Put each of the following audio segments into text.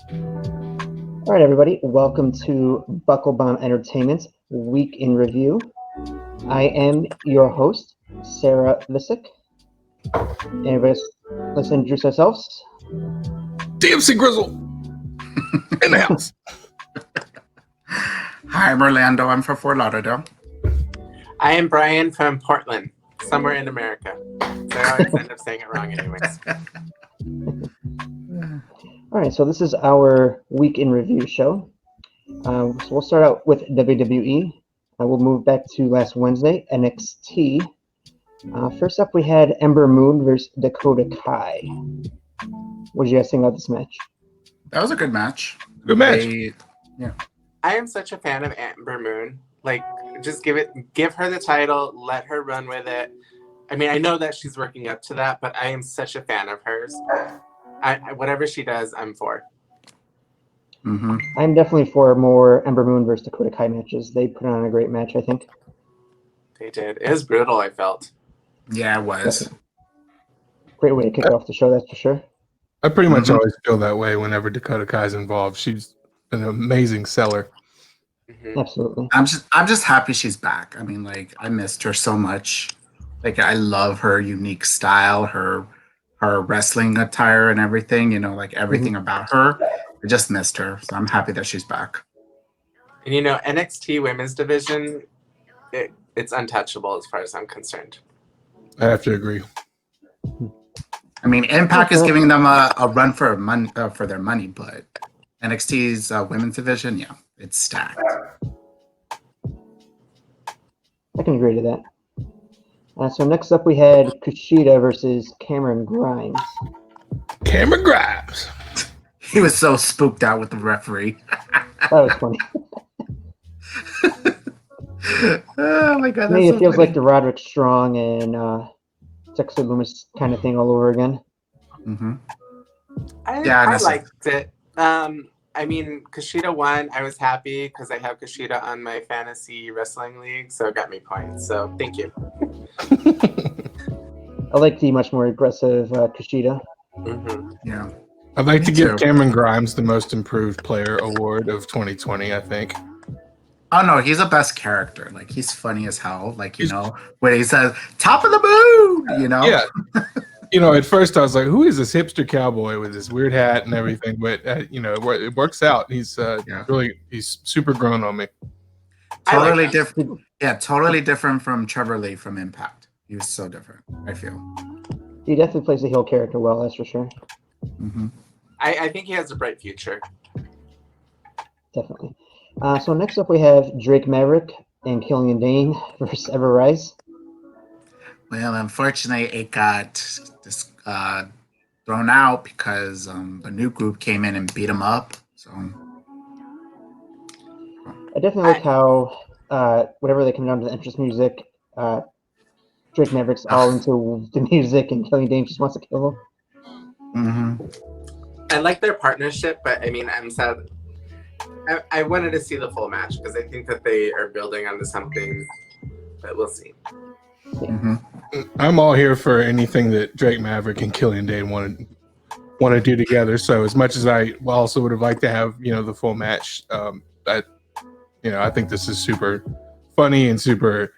All right, everybody, welcome to Buckle Bomb Entertainment's Week in Review. I am your host, Sarah Visick. Anyways, let's introduce ourselves. DMC Grizzle in the house. Hi, I'm Orlando. I'm from Fort Lauderdale. I am Brian from Portland, somewhere in America. So I always end up saying it wrong anyways. All right, so this is our Week in Review show. So we'll start out with WWE. We'll move back to last Wednesday, NXT. First up, we had Ember Moon versus Dakota Kai. What did you guys think about this match? That was a good match. Good match. I am such a fan of Ember Moon. Like, just give her the title, let her run with it. I mean, I know that she's working up to that, but I am such a fan of hers. Whatever she does, I'm for. Mm-hmm. I'm definitely for more Ember Moon versus Dakota Kai matches. They put on a great match, I think. They did. It was brutal, I felt. Yeah, it was. Definitely. Great way to kick off the show, that's for sure. I pretty much always feel that way whenever Dakota Kai's involved. She's an amazing seller. Mm-hmm. Absolutely. I'm just happy she's back. I mean, like, I missed her so much. Like, I love her unique style, her wrestling attire and everything, like everything about her. I just missed her. So I'm happy that she's back. And NXT women's division, it's untouchable as far as I'm concerned. I have to agree. I mean, Impact is giving them a run for their money, but NXT's women's division, yeah, it's stacked. I can agree to that. So next up, we had Kushida versus Cameron Grimes. Cameron Grimes. He was so spooked out with the referee. That was funny. Oh my god! To me, That's it feels funny. like the Roderick Strong and Dexter Loomis kind of thing all over again. Mm-hmm. I liked it. I mean, Kushida won. I was happy because I have Kushida on my fantasy wrestling league, so it got me points. So thank you. I like the much more aggressive Kushida. Mm-hmm. Yeah. I'd like to give too. Cameron Grimes the Most Improved Player award of 2020, I think. Oh no, he's a best character. Like, he's funny as hell. Like, when he says "top of the moon," Yeah. At first I was like, who is this hipster cowboy with this weird hat and everything? But, it works out. He's he's super grown on me. Totally different. Yeah, totally different from Trevor Lee from Impact. He was so different, I feel. He definitely plays the heel character well, that's for sure. Mm-hmm. I think he has a bright future. Definitely. So next up, we have Drake Maverick and Killian Dane versus Ever Rise. Well, unfortunately, it got thrown out because the new group came in and beat him up. So I definitely like how whenever they come down to the entrance music, Drake Maverick's all into the music and Killian Dane just wants to kill him. mm-hmm. I like their partnership, but I mean, I'm sad. I wanted to see the full match because I think that they are building onto something, but we'll see. Mm-hmm. I'm all here for anything that Drake Maverick and Killian Dane want to do together. So as much as I also would have liked to have, the full match, I think this is super funny and super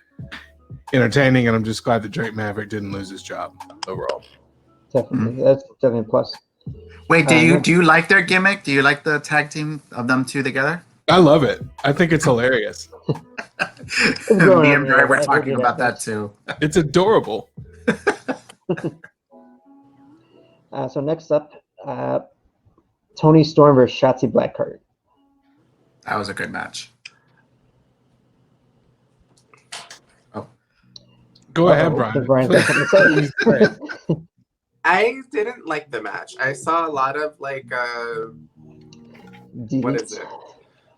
entertaining, and I'm just glad that Drake Maverick didn't lose his job overall. Definitely. That's definitely a plus. Wait, do you like their gimmick? Do you like the tag team of them two together? I love it. I think it's hilarious. Me and Brian were talking about that too. It's adorable. So next up, Tony Storm versus Shotzi Blackheart. That was a good match. Oh, go ahead, Brian. Brian's got something to say. I didn't like the match. I saw a lot of what is it?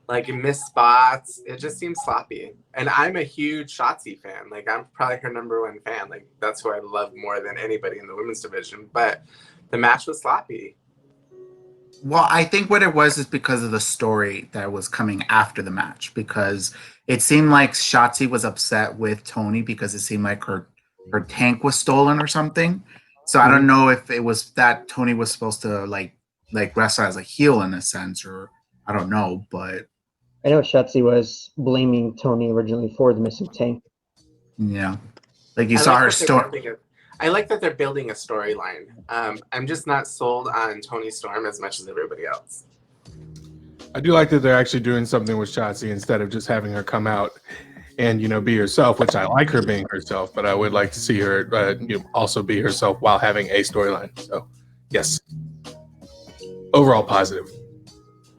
Like missed spots. It just seems sloppy. And I'm a huge Shotzi fan. Like, I'm probably her #1 fan. Like, that's who I love more than anybody in the women's division. But the match was sloppy. Well, I think what it was is because of the story that was coming after the match. Because it seemed like Shotzi was upset with Tony because it seemed like her tank was stolen or something. So I don't know if it was that Tony was supposed to like wrestle as a heel in a sense, or I don't know, but I know Shotzi was blaming Tony originally for the missing tank. yeah, like you I saw like her that they're story. I like that they're building a storyline. I'm just not sold on Tony Storm as much as everybody else. I do like that they're actually doing something with Shotzi instead of just having her come out and be herself, which I like her being herself, but I would like to see her also be herself while having a storyline. So, yes, overall positive.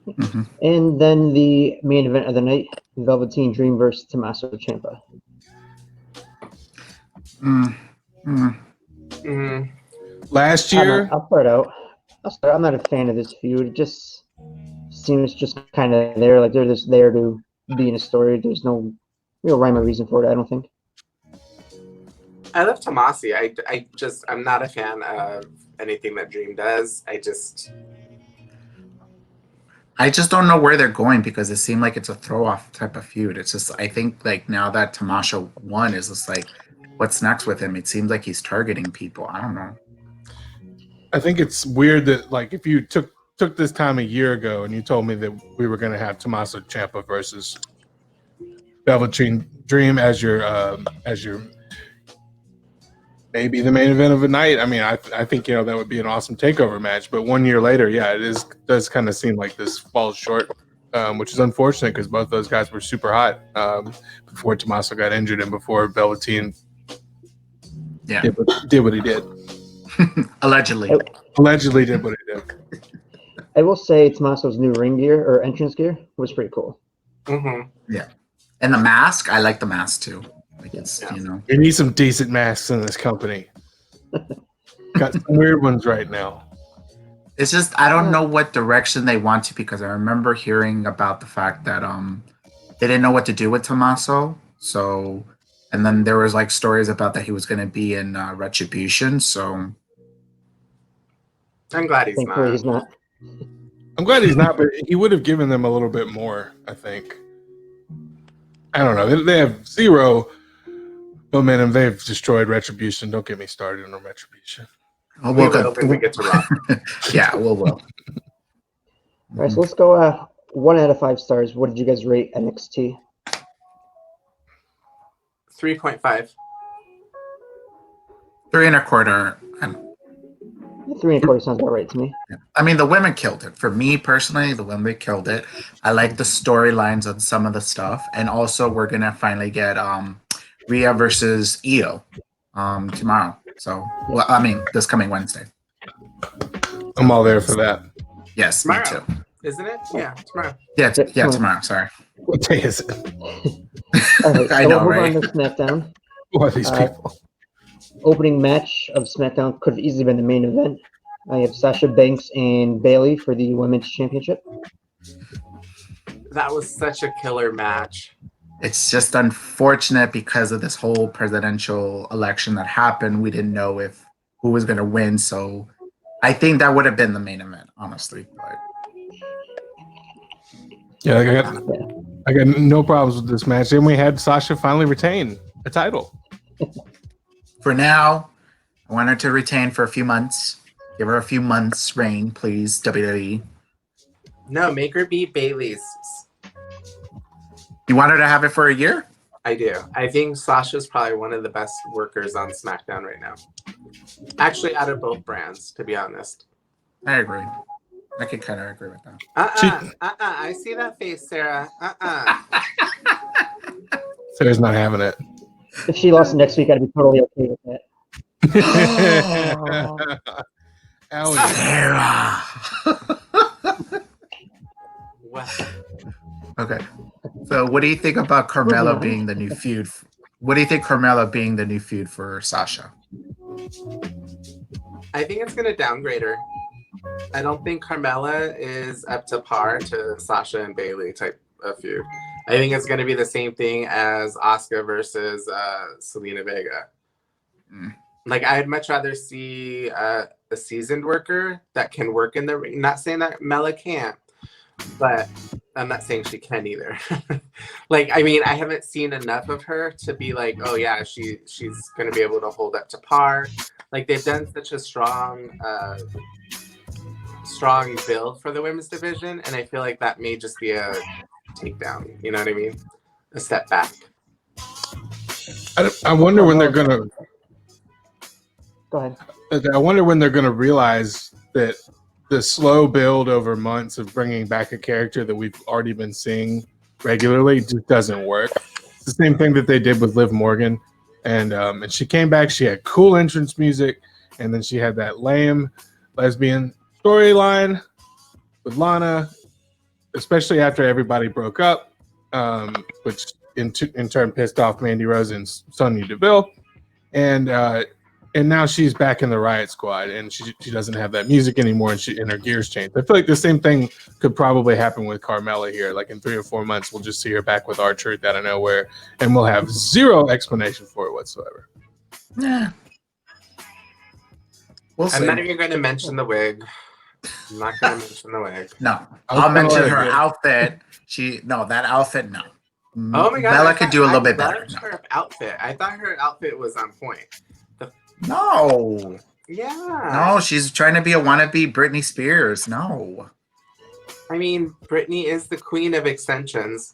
Mhm. And then the main event of the night, Velveteen Dream versus Tommaso Ciampa. Mm, mm. Mm, Last I don't know, year, I'll start out. I'm not a fan of this feud. It just seems just kind of there. Like they're just there to be in a story. There's no real rhyme or reason for it, I don't think. I love Tomasi. I'm not a fan of anything that Dream does. I just don't know where they're going because it seemed like it's a throw off type of feud. It's just I think like now that Tamasha won is just like what's next with him? It seems like he's targeting people. I don't know. I think it's weird that like if you took this time a year ago and you told me that we were going to have Tommaso Ciampa versus Velveteen Dream as your maybe the main event of the night. I mean, I think that would be an awesome takeover match. But 1 year later, yeah, does kind of seem like this falls short, which is unfortunate because both those guys were super hot before Tommaso got injured and before Velveteen did what he did. Allegedly. Allegedly did what he did. I will say Tommaso's new ring gear or entrance gear was pretty cool. Mm-hmm. Yeah. And the mask, I like the mask too. Like it's, We need some decent masks in this company. Got some weird ones right now. It's just I don't know what direction they want to because I remember hearing about the fact that they didn't know what to do with Tommaso. So and then there was like stories about that he was going to be in Retribution. So I'm glad he's Thankfully, not. he's not. I'm glad he's not, but he would have given them a little bit more, I think. I don't know. They have zero momentum. They've destroyed Retribution. Don't get me started on Retribution. We will when we get to Raw. Yeah, we'll. All right, so let's go 1 out of 5 stars. What did you guys rate NXT? 3.5. 3.25. 3.25 sounds about right to me. I mean, the women killed it. For me personally, the women killed it. I like the storylines on some of the stuff, and also we're gonna finally get Rhea versus Io tomorrow. So, well, I mean, this coming Wednesday. I'm all there for that. Yes, Tomorrow, me too. isn't it? Yeah, tomorrow. Yeah, tomorrow. Sorry. What day is it? All right, so I know, we'll move right? on to SmackDown. Who are these people? Opening match of SmackDown could have easily been the main event. I have Sasha Banks and Bayley for the Women's Championship. That was such a killer match. It's just unfortunate because of this whole presidential election that happened. We didn't know who was going to win. So I think that would have been the main event, honestly. But Yeah, I got no problems with this match. And we had Sasha finally retain a title. for now, I want her to retain for a few months. Give her a few months reign, please, WWE. No, make her beat Bayley's. You want her to have it for a year? I do. I think Sasha's probably one of the best workers on SmackDown right now. Actually, out of both brands, to be honest. I agree. I could kind of agree with that. I see that face, Sarah. Sarah's not having it. If she lost next week, I'd be totally okay with that. Owie. Sarah. What? Okay. So what do you think about Carmella being the new feud? What do you think Carmella being the new feud for Sasha? I think it's going to downgrade her. I don't think Carmella is up to par to Sasha and Bayley type of feud. I think it's going to be the same thing as Asuka versus Selena Vega. Like, I'd much rather see a seasoned worker that can work in the ring. Not saying that Mella can't, but I'm not saying she can either. Like, I mean, I haven't seen enough of her to be like, oh yeah, she's going to be able to hold up to par. Like, they've done such a strong strong build for the women's division, and I feel like that may just be a takedown. You know what I mean? A step back. I wonder when they're gonna. Go ahead. I wonder when they're gonna realize that the slow build over months of bringing back a character that we've already been seeing regularly just doesn't work. It's the same thing that they did with Liv Morgan, and she came back. She had cool entrance music, and then she had that lame lesbian storyline with Lana, especially after everybody broke up, which in turn pissed off Mandy Rose and Sonya Deville, and now she's back in the Riot Squad, and she doesn't have that music anymore, and her gears changed. I feel like the same thing could probably happen with Carmella here. Like in 3 or 4 months, we'll just see her back with R-Truth out of nowhere, and we'll have zero explanation for it whatsoever. Yeah. We'll see. I'm not even going to mention the wig. I'm not going to mention the wig. No, I'll I'll mention let it her go. outfit. That outfit, no. Oh my god, Bella could do a little bit I better. loved her outfit. I thought her outfit was on point. No. Yeah. No, she's trying to be a wannabe Britney Spears. No. I mean, Britney is the queen of extensions.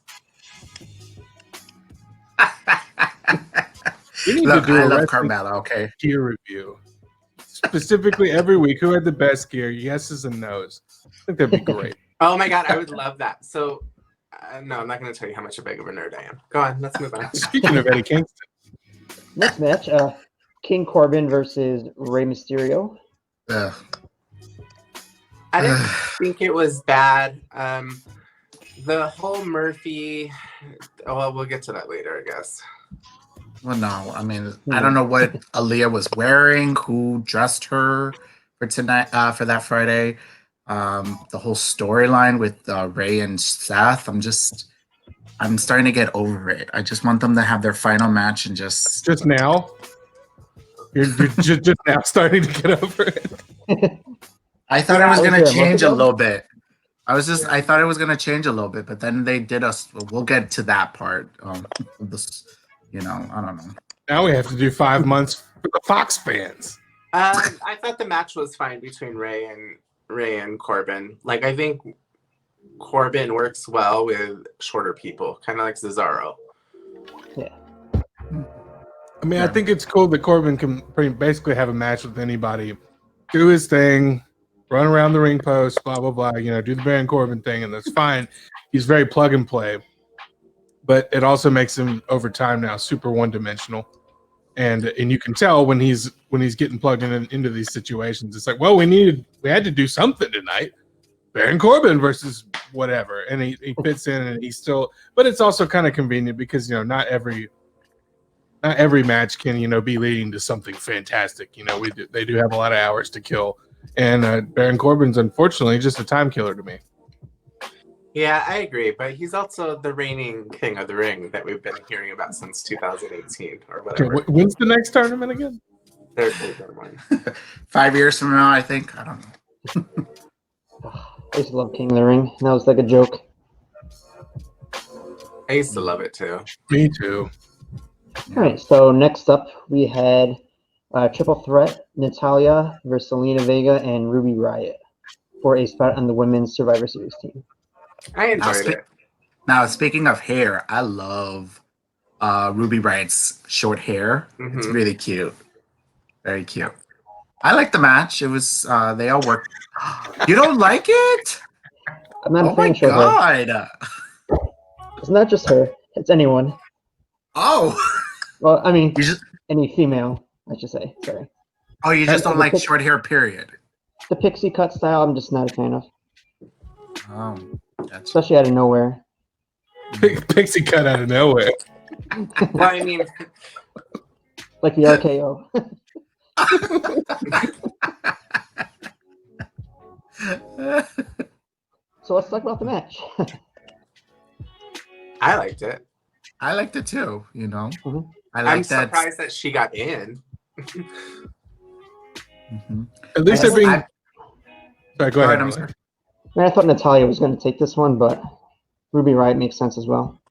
We need Look, to do I a love wrestling Carmella, okay? gear review, specifically every week. Who had the best gear? Yeses and nos. I think that'd be great. Oh my god, I would love that. So, no, I'm not going to tell you how much a big of a nerd I am. Go on, let's move on. Speaking of Eddie Kingston, Next match, King Corbin versus Rey Mysterio. Ugh. I didn't think it was bad. The whole Murphy, well, we'll get to that later, I guess. Well, no, I mean, I don't know what Aaliyah was wearing, who dressed her for tonight, for that Friday. The whole storyline with Ray and Seth, I'm starting to get over it. I just want them to have their final match and just now, you're just now starting to get over it. I thought it was Was gonna there a month change a ago? little bit. I thought it was gonna change a little bit, but then they did us. We'll get to that part. This, I don't know. Now we have to do 5 months for the Fox fans. I thought the match was fine between Ray and Corbin. Like, I think Corbin works well with shorter people, kind of like Cesaro. I mean, I think it's cool that Corbin can basically have a match with anybody, do his thing, run around the ring post, blah, blah, blah, do the Baron Corbin thing, and that's fine. He's very plug and play. But it also makes him, over time now, super one-dimensional. And you can tell when he's getting plugged into these situations, it's like, well, we had to do something tonight. Baron Corbin versus whatever. And he fits in, and he's still, but it's also kind of convenient because, not every match can, be leading to something fantastic. They do have a lot of hours to kill. And Baron Corbin's unfortunately just a time killer to me. Yeah, I agree, but he's also the reigning king of the ring that we've been hearing about since 2018 or Okay, whatever. when's the next tournament again? There's one. 5 years from now, I think. I don't know. I used to love King of the Ring. That was like a joke. I used to love it too. Me too. All right, so next up we had Triple Threat, Natalya versus Selena Vega and Ruby Riott for a spot on the Women's Survivor Series team. I enjoyed it. Now, speaking of hair, I love Ruby Riott's short hair. It's Mhm. really cute. Very cute. I like the match. It was, they all worked. You don't like it? I'm not a Oh my fan of short hair. God. It's not just her. It's anyone. Oh. Well, I mean, You just, any female, I should say. Sorry. you just don't the like pic- short hair, period. The pixie cut style, I'm just not a fan of, Oh, that's especially out of nowhere. Pixie cut out of nowhere. Well, I mean, Like the RKO. So let's talk about the match. I liked it. I liked it too, Mhm. I I'm like that. surprised that she got in. Mhm. At least I- they're being. I- Sorry, go All ahead. right, I'm Emily. sorry. I mean, I thought Natalya was going to take this one, but Ruby Riott makes sense as well.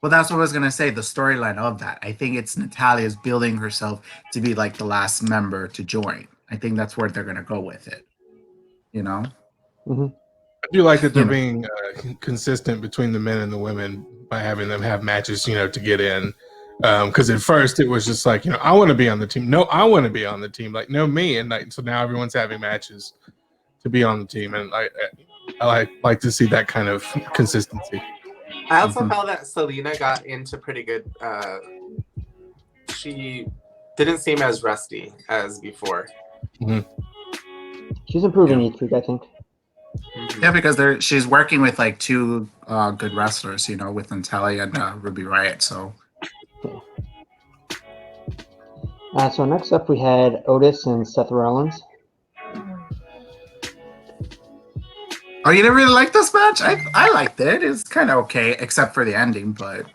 Well, that's what I was gonna say. The storyline of that, I think it's Natalia's building herself to be like the last member to join. I think that's where they're gonna go with it. I do like that they're You know. being consistent between the men and the women by having them have matches, to get in. Because at first it was just like, I want to be on the team. No, I want to be on the team. Like, no, me. And so now everyone's having matches to be on the team, and I like to see that kind of consistency. I also felt that Selena got into pretty good. She didn't seem as rusty as before. She's improving each week, I think. Yeah, because she's working with like two good wrestlers, with Natalia and Ruby Riott. So So next up we had Otis and Seth Rollins. oh, you didn't really like this match? I liked it. It's kind of okay, except for the ending. But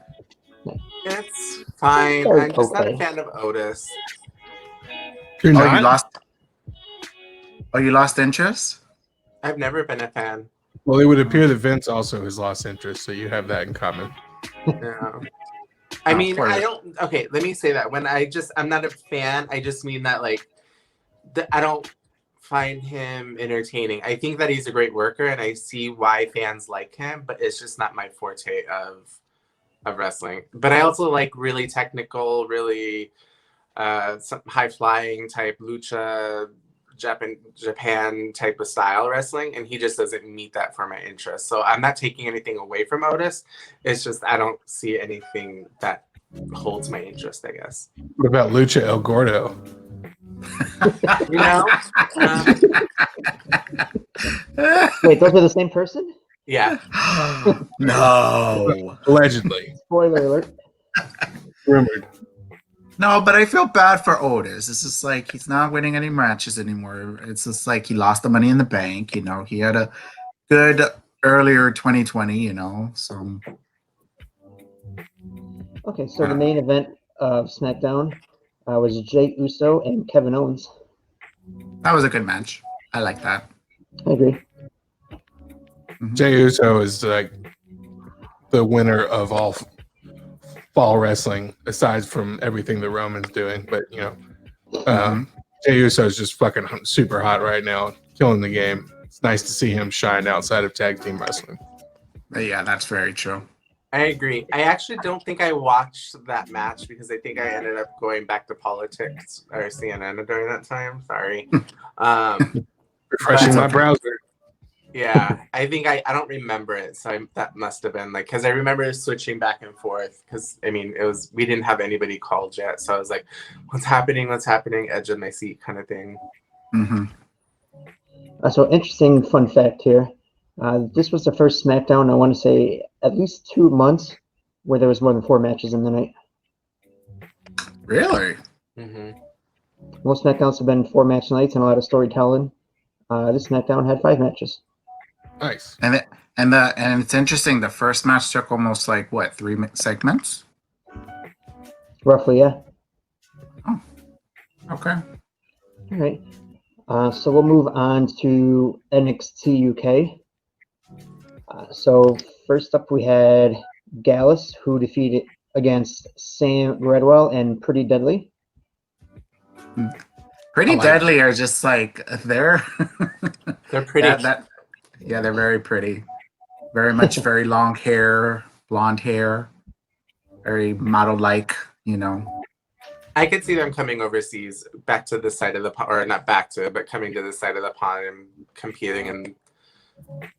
It's fine. Very I'm just not a okay. fan of Otis. You're oh, not? you lost. Oh, you lost interest? I've never been a fan. Well, it would appear that Vince also has lost interest, so you have that in common. No. I mean, poor- I don't. Okay, let me say that. I'm not a fan. I just mean that I don't find him entertaining. I think that he's a great worker, and I see why fans like him. But it's just not my forte of wrestling. But I also like really technical, really some high flying type lucha. Japan type of style wrestling, and he just doesn't meet that for my interest. So I'm not taking anything away from Otis. It's just I don't see anything that holds my interest, I guess. What about Lucha El Gordo? Wait, those are the same person? Yeah. No. Allegedly. Spoiler alert. Rumored. No, but I feel bad for Otis. It's just like he's not winning any matches anymore. It's just like he lost the Money in the Bank. He had a good earlier 2020. So Okay, so the main event of SmackDown was Jey Uso and Kevin Owens. that was a good match. I like that. I agree. Jey Uso is like the winner of all fall wrestling, aside from everything that Roman's doing. But Jey Uso is just fucking super hot right now, killing the game. It's nice to see him shine outside of tag team wrestling. But yeah, that's very true. I agree. I actually don't think I watched that match because I think I ended up going back to politics or CNN during that time. Sorry. Refreshing my browser. Yeah, I think I don't remember it, so that must have been because I remember switching back and forth because we didn't have anybody called yet, so I was like, "What's happening? What's happening?" Edge of my seat, kind of thing. So interesting fun fact here. This was the first SmackDown, I want to say, at least 2 months where there was more than 4 matches in the night. Really? Most SmackDowns have been 4 match nights and a lot of storytelling. This SmackDown had 5 matches. Nice. And it's interesting. The first match took almost like 3 segments. Roughly, yeah. Oh, okay. All right. So we'll move on to NXT UK. So first up, we had Gallus, who defeated against Sam Redwell and Pretty Deadly. Pretty Deadly are just like they're pretty. Yeah, they're very pretty. Very much very long hair, blonde hair, very model-like. I could see them coming overseas, back to the side of the pond, or not back to, but coming to the side of the pond and competing in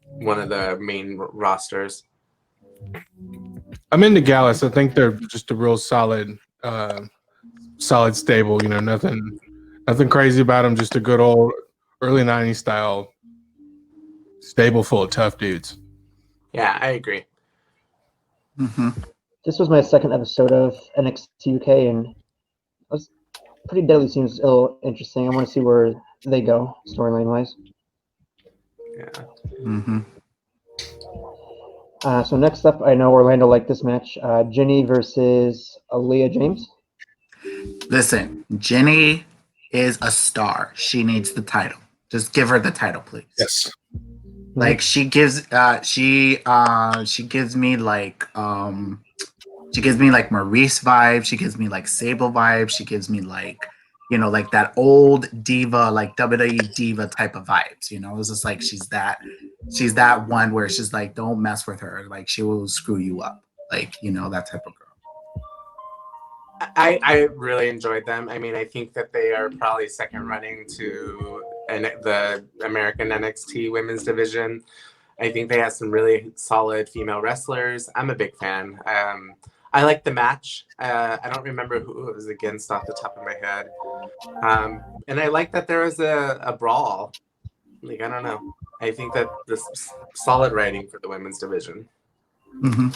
one of the main rosters. I'm into Gallus. I think they're just a real solid stable. Nothing crazy about them. Just a good old early '90s style stable full of tough dudes. Yeah, I agree. This was my second episode of NXT UK, and Pretty Deadly seems a little interesting. I want to see where they go storyline wise. Yeah. So next up, I know Orlando liked this match. Ginny versus Aaliyah James. Listen, Ginny is a star. She needs the title. Just give her the title, please. Yes. Like she gives me like Maurice vibes. She gives me like Sable vibes. She gives me like you know, like that old diva, like WWE diva type of vibes. You know, it's just like she's that one where she's like, don't mess with her, like she will screw you up, like, you know, that type of girl. I really enjoyed them. I mean, I think that they are probably second running to the American NXT women's division. I think they have some really solid female wrestlers. I'm a big fan. I like the match. I don't remember who it was against off the top of my head. And I like that there was a brawl. Like, I don't know. I think that this solid writing for the women's division. Mm-hmm.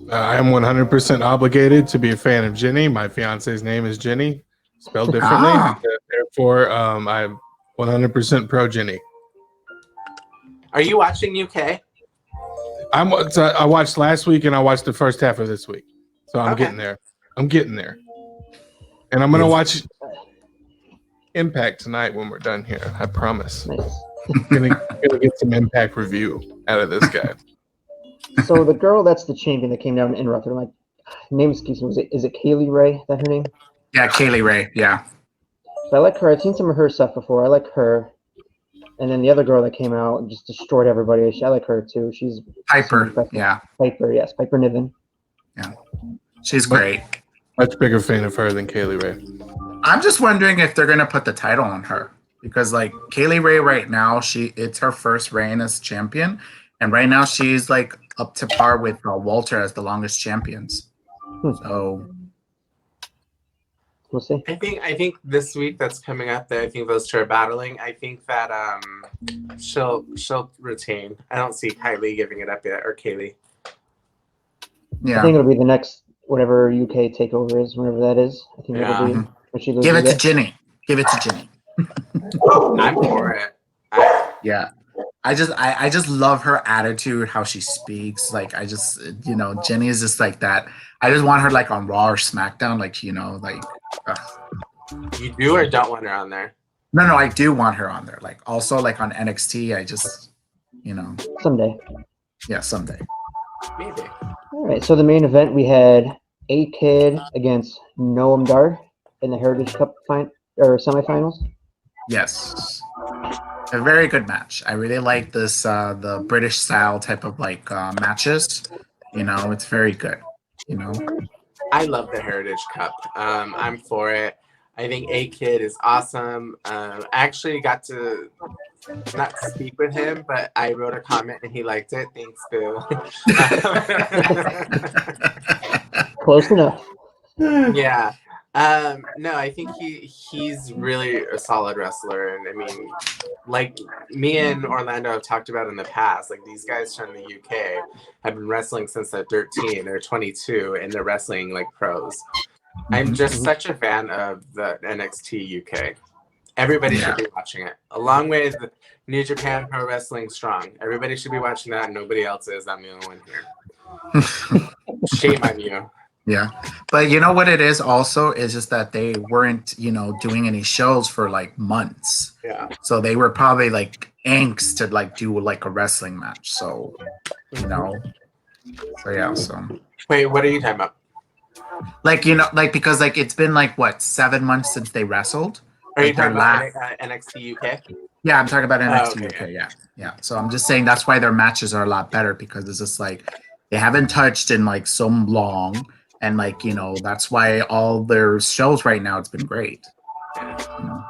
I am 100% obligated to be a fan of Jenny. My fiance's name is Jenny, spelled differently. Therefore, I'm 100% pro Jenny. Are you watching UK? I watched last week and I watched the first half of this week, so I'm Okay. getting there. I'm getting there, and I'm gonna watch Impact tonight when we're done here. I promise. Nice. gonna get some Impact review out of this guy. So the girl that's the champion that came down and interrupted, my name escapes me. Is it Kaylee Ray? Is that her name? Yeah, Kaylee Ray. Yeah. So I like her. I've seen some of her stuff before. I like her. And then the other girl that came out and just destroyed everybody. I like her too. She's Piper. Yeah. Piper, yes, Piper Niven. She's great. Much bigger fan of her than Kaylee Ray. I'm just wondering if they're gonna put the title on her, because like Kaylee Ray right now, it's her first reign as champion, and right now she's like up to par with Walter as the longest champions. So We'll see. I think this week that's coming up, that I think those two are battling. I think that she'll retain. I don't see Kylie giving it up yet, or Kaylee. I yeah, think it'll be the next whatever UK takeover is, whenever that is. I think it'll be when she give it to loses Ginny. Give it to Ginny. I'm for it. Yeah. I just love her attitude, how she speaks. Like I just, you know, Jenny is just like that. I just want her like on Raw or SmackDown, like, you know, like You do or don't want her on there? no, I do want her on there. Like also like on NXT, I just, you know, someday. yeah, someday. Maybe. All right. So the main event we had A-Kid against Noam Dar in the Heritage Cup semifinals. Yes. A very good match. I really like this the British style type of like matches. You know, it's very good. You know. I love the Heritage Cup. I'm for it. I think A-Kid is awesome. I actually got to not speak with him, but I wrote a comment and he liked it. Thanks, Boo. Close enough. Yeah. No, I think he's really a solid wrestler, and I mean, like me and Orlando have talked about in the past, like these guys from the UK have been wrestling since they're 13, they're 22, and they're wrestling like pros. I'm just such a fan of the NXT UK. Everybody should be watching it, along with New Japan Pro Wrestling Strong. Everybody should be watching that. Nobody else is. I'm the only one here. Shame on you. Yeah, but you know what it is also is just that they weren't, you know, doing any shows for like months. Yeah. So they were probably like angst to like do like a wrestling match. So, you know, so yeah. So Wait, what are you talking about? like, you know, like because like it's been like what 7 months since they wrestled. Are you Like, talking their about NXT UK? Yeah, I'm talking about NXT okay. UK. Yeah. So I'm just saying that's why their matches are a lot better, because it's just like they haven't touched in like so long, and like, you know, that's why all their shows right now, it's been great. You know?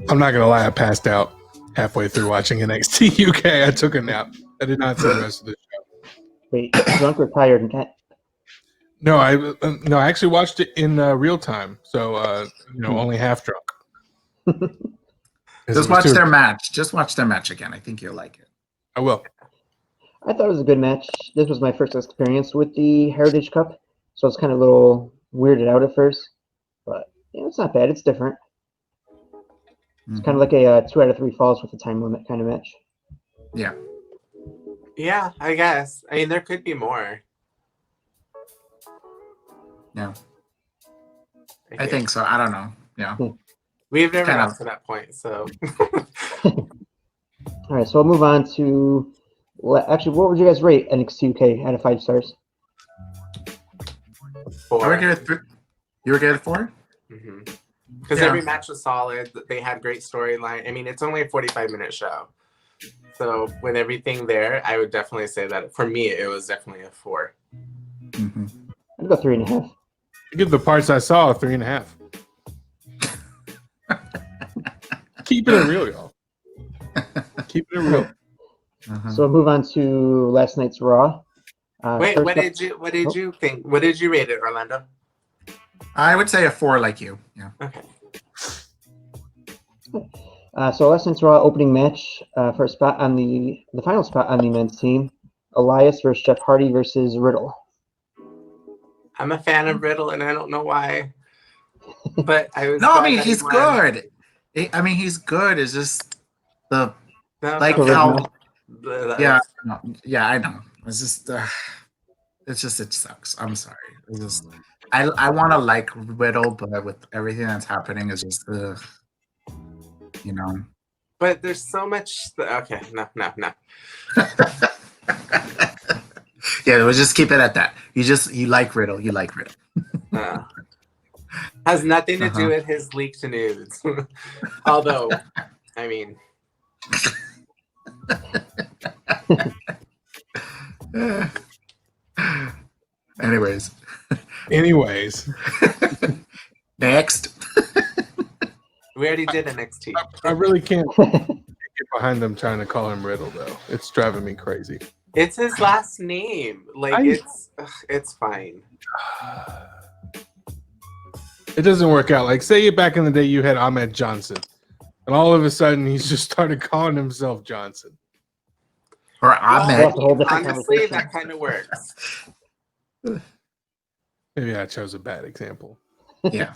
I'm not gonna lie, I passed out halfway through watching NXT UK. I took a nap. I did not see the rest of the show. Wait, drunk or tired and can't. No, I actually watched it in real time, so you know, only half drunk. Just watch their match. Just watch their match again. I think you'll like it. I will. I thought it was a good match. This was my first experience with the Heritage Cup, so I was kind of a little weirded out at first. But yeah, it's not bad. It's different. It's kind of like a 2 out of 3 falls with a time limit kind of match. Yeah. Yeah, I guess. I mean, there could be more. Yeah. I think so. I don't know. Yeah. We've never Kind got of. to that point, so. All right, so we'll move on to. Actually, what would you guys rate NXT UK out of 5 stars? I would 4. give it 3. You were good at 4? Because Yeah. every match was solid. They had great storyline. I mean, it's only a 45-minute show. So with everything there, I would definitely say that for me, it was definitely a 4. Mm-hmm. I'd go 3.5. I give the parts I saw a 3.5. Keeping it real, y'all. Keeping it real. Uh-huh. So we'll move on to last night's Raw. Wait, First what up- did you think? What did you rate it, Orlando? I would say a 4 like you. Yeah. Okay. So last night's Raw opening match for a spot on the final spot on the men's team. Elias versus Jeff Hardy versus Riddle. I'm a fan of Riddle, and I don't know why. But I was No, I glad mean that he's he won. good. He's good. It's just the No, like okay. how. The- Yeah, no, yeah, I know. It's just it sucks. I'm sorry. It's just I want to like Riddle, but with everything that's happening, it's just you know. But there's so much. Okay, no. Yeah, we'll just keep it at that. You like Riddle. You like Riddle. Has nothing to Uh-huh. do with his leaked nudes. Although, I mean, Anyways, next. we already did NXT. I really can't get behind them trying to call him Riddle, though. It's driving me crazy. It's his last name. Like it's fine. It doesn't work out. Like, say back in the day you had Ahmed Johnson, and all of a sudden he's just started calling himself Johnson. Or Well, Ahmed. That's a whole different honestly, conversation. that kind of works. Maybe I chose a bad example. Yeah.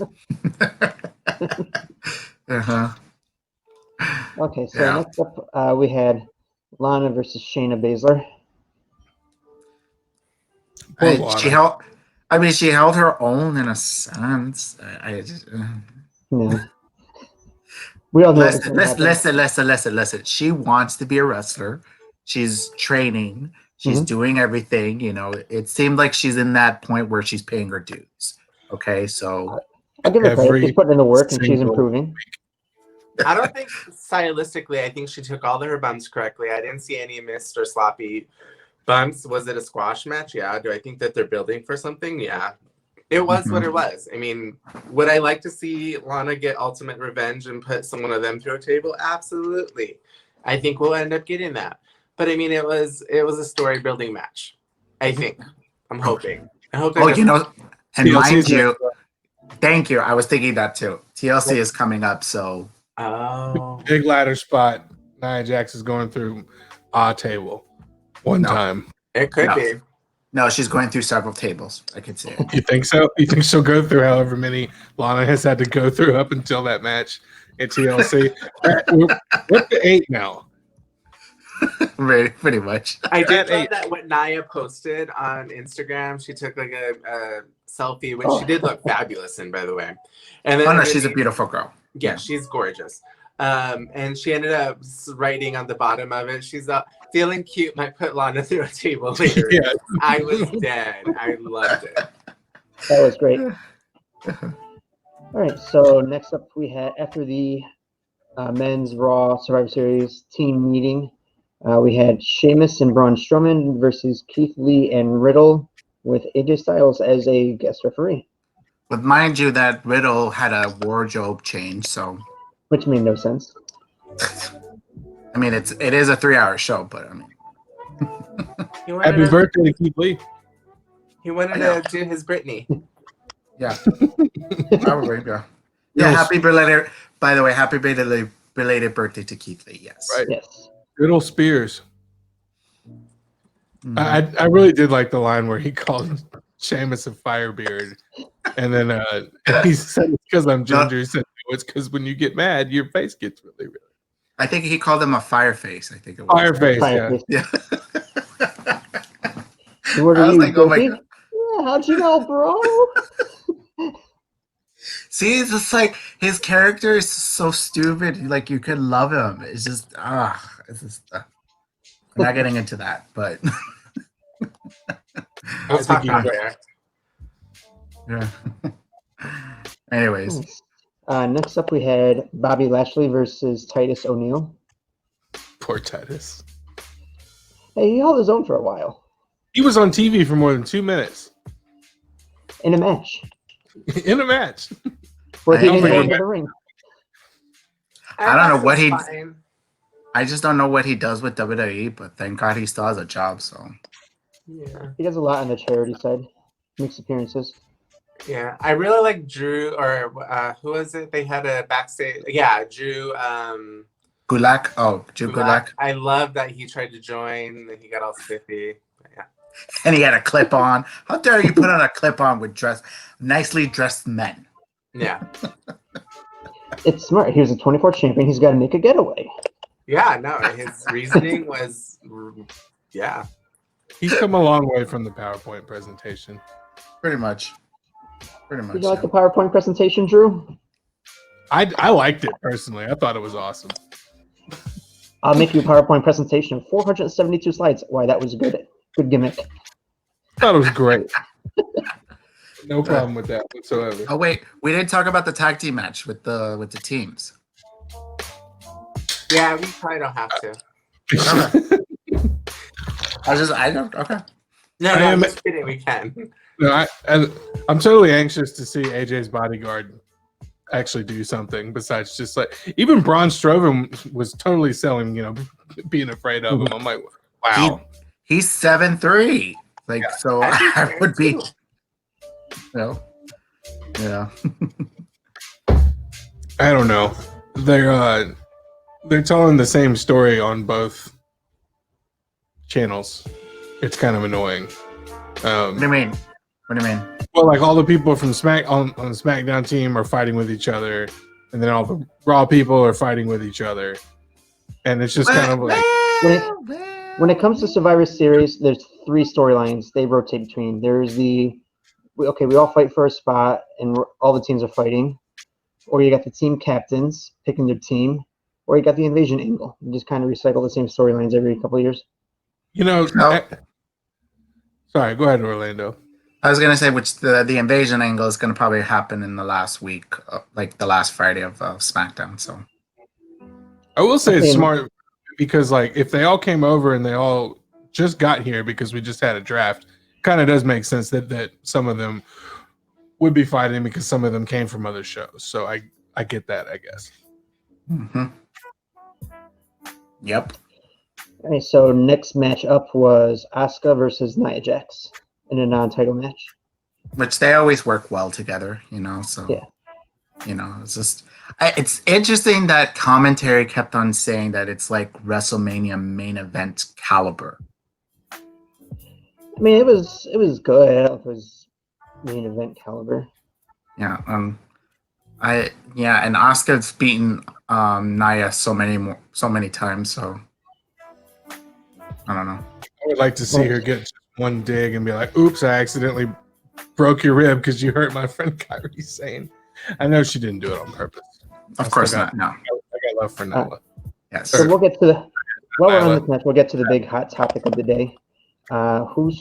Uh-huh. Okay, so Yeah. next up we had Lana versus Shayna Baszler. Poor And Lana. she held her own in a sense. No. We all know what's gonna happen. Listen. She wants to be a wrestler. She's training. She's Mhm. doing everything. You know, it seemed like she's in that point where she's paying her dues. Okay, so I'll give her credit. Every She's putting in the work and she's single- improving. I don't think stylistically, I think she took all of her bumps correctly. I didn't see any missed or sloppy bumps. Was it a squash match? Yeah. Do I think that they're building for something? Yeah. It was what it was. I mean, would I like to see Lana get ultimate revenge and put someone of them through a table? Absolutely. I think we'll end up getting that. But I mean, it was a story building match. I think. I'm hoping. I hope. oh, you know, and TLC 's mind you, thank you. I was thinking that too. TLC is coming up, so Oh. Big ladder spot. Nia Jax is going through a table one No. time. It could No. be. no, she's going through several tables. I could see it. You think so? You think she'll go through however many Lana has had to go through up until that match at TLC? We're up to 8 now. Pretty much. I did At love 8. that what Naya posted on Instagram. She took like a selfie, which Oh. she did look fabulous in, by the way. And then Oh no, she's a underneath- beautiful girl. Yeah, she's gorgeous. And she ended up writing on the bottom of it, she's feeling cute, might put Lana through a table later. Yeah. I was dead. I loved it. That was great. All right, so next up we had, after the men's Raw Survivor Series team meeting, we had Sheamus and Braun Strowman versus Keith Lee and Riddle with AJ Styles as a guest referee, But mind you, that Riddle had a wardrobe change, so which made no sense. I mean it is a 3-hour show, but I mean He wanted, Happy to, birthday to Keith Lee. he wanted I know. to do his Britney. yeah. Probably, yeah. Happy belated, by the way, happy belated birthday to Keith Lee, yes. Right. Yes. Riddle Spears. Mhm. I really did like the line where he called Sheamus a firebeard. And then he said it's because I'm ginger. He said, no, it's because when you get mad, your face gets really red. I think he called him a fireface, I think it was. Fireface, Fire yeah. Yeah. What I are was you, like, oh my Goofy? God. Yeah, how'd you know, bro? See, it's just like his character is so stupid. Like you could love him. It's just it's just I'm not getting into that, but We'll I think talk he- about it. Yeah. Anyways, Nice. Next up, we had Bobby Lashley versus Titus O'Neil. Poor Titus. Hey, he held his own for a while He was on TV for more than 2 minutes in a match in a match. where he I didn't agree. go into the ring. I don't know what he- Fine. I just don't know what he does with WWE, but thank God he still has a job. So Yeah. He does a lot on the charity side, makes appearances. Yeah, I really like Drew, or who was it? They had a backstage. Yeah, Drew. Gulak, Drew Gulak, I love that he tried to join and he got all spiffy. Yeah. and he had a clip on. How dare you put on a clip on with nicely dressed men? Yeah. It's smart. He was a 24 champion. He's got to make a getaway. Yeah, no, his reasoning was, yeah. He's come a long way from the PowerPoint presentation. Pretty much. Did you like the PowerPoint presentation, Drew? I liked it personally. I thought it was awesome. I'll make you a PowerPoint presentation of 472 slides. Why, that was good. Good gimmick. I thought it was great. No problem with that whatsoever. Oh wait, we didn't talk about the tag team match with the teams. Yeah, we probably don't have to. I don't. Okay. No, I no, am- I'm just kidding. We can. No, I'm totally anxious to see AJ's bodyguard actually do something besides just like even Braun Strowman was totally selling, being afraid of him. I'm like, wow. He's 7'3". Like so, I would be. Yeah. I don't know. They're telling the same story on both channels. It's kind of annoying. What do you mean? Well, like all the people from on the SmackDown team are fighting with each other, and then all the Raw people are fighting with each other, and it's just kind of like When it comes to Survivor Series, there's 3 storylines they rotate between. There's we all fight for a spot, and all the teams are fighting. Or you got the team captains picking their team, or you got the invasion angle. You just kind of recycle the same storylines every couple of years. No. Sorry, go ahead, Orlando. I was gonna say which the invasion angle is gonna probably happen in the last week, like the last Friday of SmackDown. So I will say it's Okay. smart because, like, if they all came over and they all just got here because we just had a draft, kind of does make sense that some of them would be fighting because some of them came from other shows. So I get that, I guess. Yep. Okay, so next match up was Asuka versus Nia Jax in a non-title match. Which they always work well together, So Yeah. It's just it's interesting that commentary kept on saying that it's like WrestleMania main event caliber. I mean, it was good. I don't know if it was main event caliber. Yeah. And Asuka's beaten Nia so many times, so I don't know. I would like to see her get just one dig and be like, oops, I accidentally broke your rib because you hurt my friend Kyrie Sane. I know she didn't do it on purpose. Of course still not. No. I got love for Nala. Yes. So we'll get to while we're on Nyla. this match, we'll get to the big hot topic of the day. Do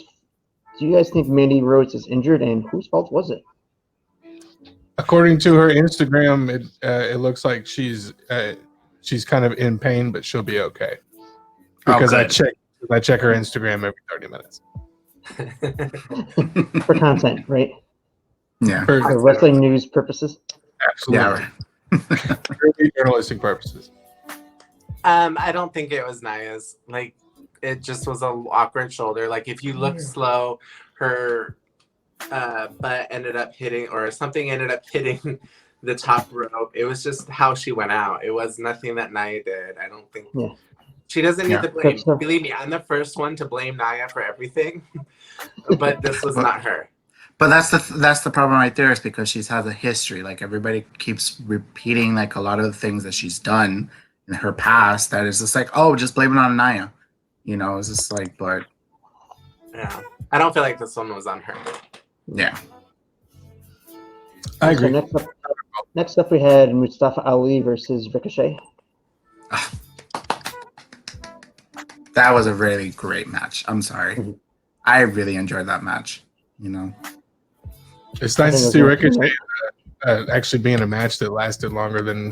you guys think Mandy Rhodes is injured, and whose fault was it? According to her Instagram, it looks like she's kind of in pain, but she'll be okay. Because I check her Instagram every 30 minutes. For content, right? Yeah. For wrestling news purposes. Absolutely. Yeah. Purely journalistic purposes. I don't think it was Nia's. Like, it just was an awkward shoulder. Like, if you look slow, her butt ended up hitting, or something ended up hitting the top rope. It was just how she went out. It was nothing that Nia did. I don't think. Yeah. She doesn't need the blame. That's tough. Believe me, I'm the first one to blame Nia for everything. But this was not her. But that's the problem right there, is because she's has a history. Like everybody keeps repeating like a lot of the things that she's done in her past. That is just like, oh, just blame it on Nia. It's just like, but Yeah. I don't feel like this one was on her. yeah. I So agree. next up, we had Mustafa Ali versus Ricochet. That was a really great match. I'm sorry. Mhm. I really enjoyed that match. It's I nice think to it see was a team Ricochet actually be in a match that lasted longer than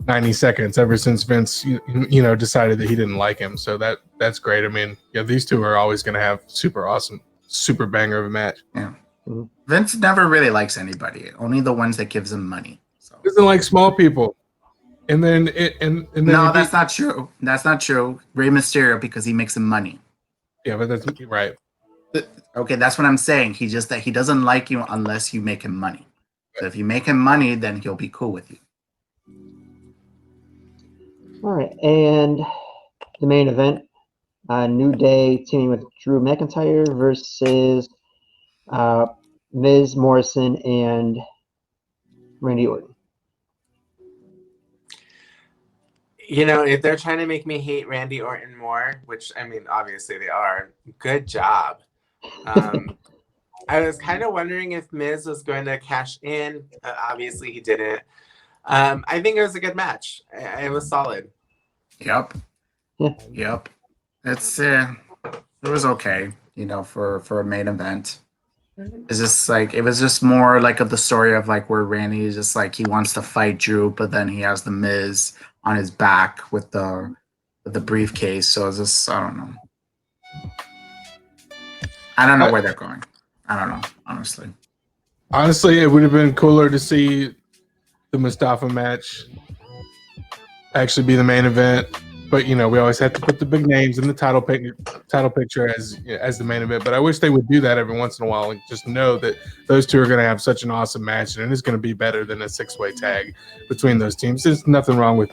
90 seconds ever since Vince, decided that he didn't like him. So that's great. I mean, yeah, these two are always going to have super awesome, super banger of a match. Yeah. Mhm. Vince never really likes anybody. Only the ones that gives him money. So. Doesn't like small people. And then No, that's not true. That's not true. Rey Mysterio, because he makes him money. Yeah, but that's right. Okay, that's what I'm saying. He doesn't like you unless you make him money. So if you make him money, then he'll be cool with you. All right, and the main event, New Day teaming with Drew McIntyre versus Miz, Morrison, and Randy Orton. If they're trying to make me hate Randy Orton more, which I mean, obviously they are, good job. I was kind of wondering if Miz was going to cash in. Obviously, he didn't. I think it was a good match. It was solid. Yep. Yeah. Yep. It was okay, for a main event. It's just like it was just more like of the story of like where Randy is just like he wants to fight Drew, but then he has the Miz on his back with the briefcase. So it's just I don't know. I don't know where they're going. I don't know, honestly. Honestly, it would have been cooler to see the Mustafa match actually be the main event. But we always have to put the big names in the title picture as the main event. But I wish they would do that every once in a while and just know that those two are going to have such an awesome match, and it's going to be better than a 6-way tag between those teams. There's nothing wrong with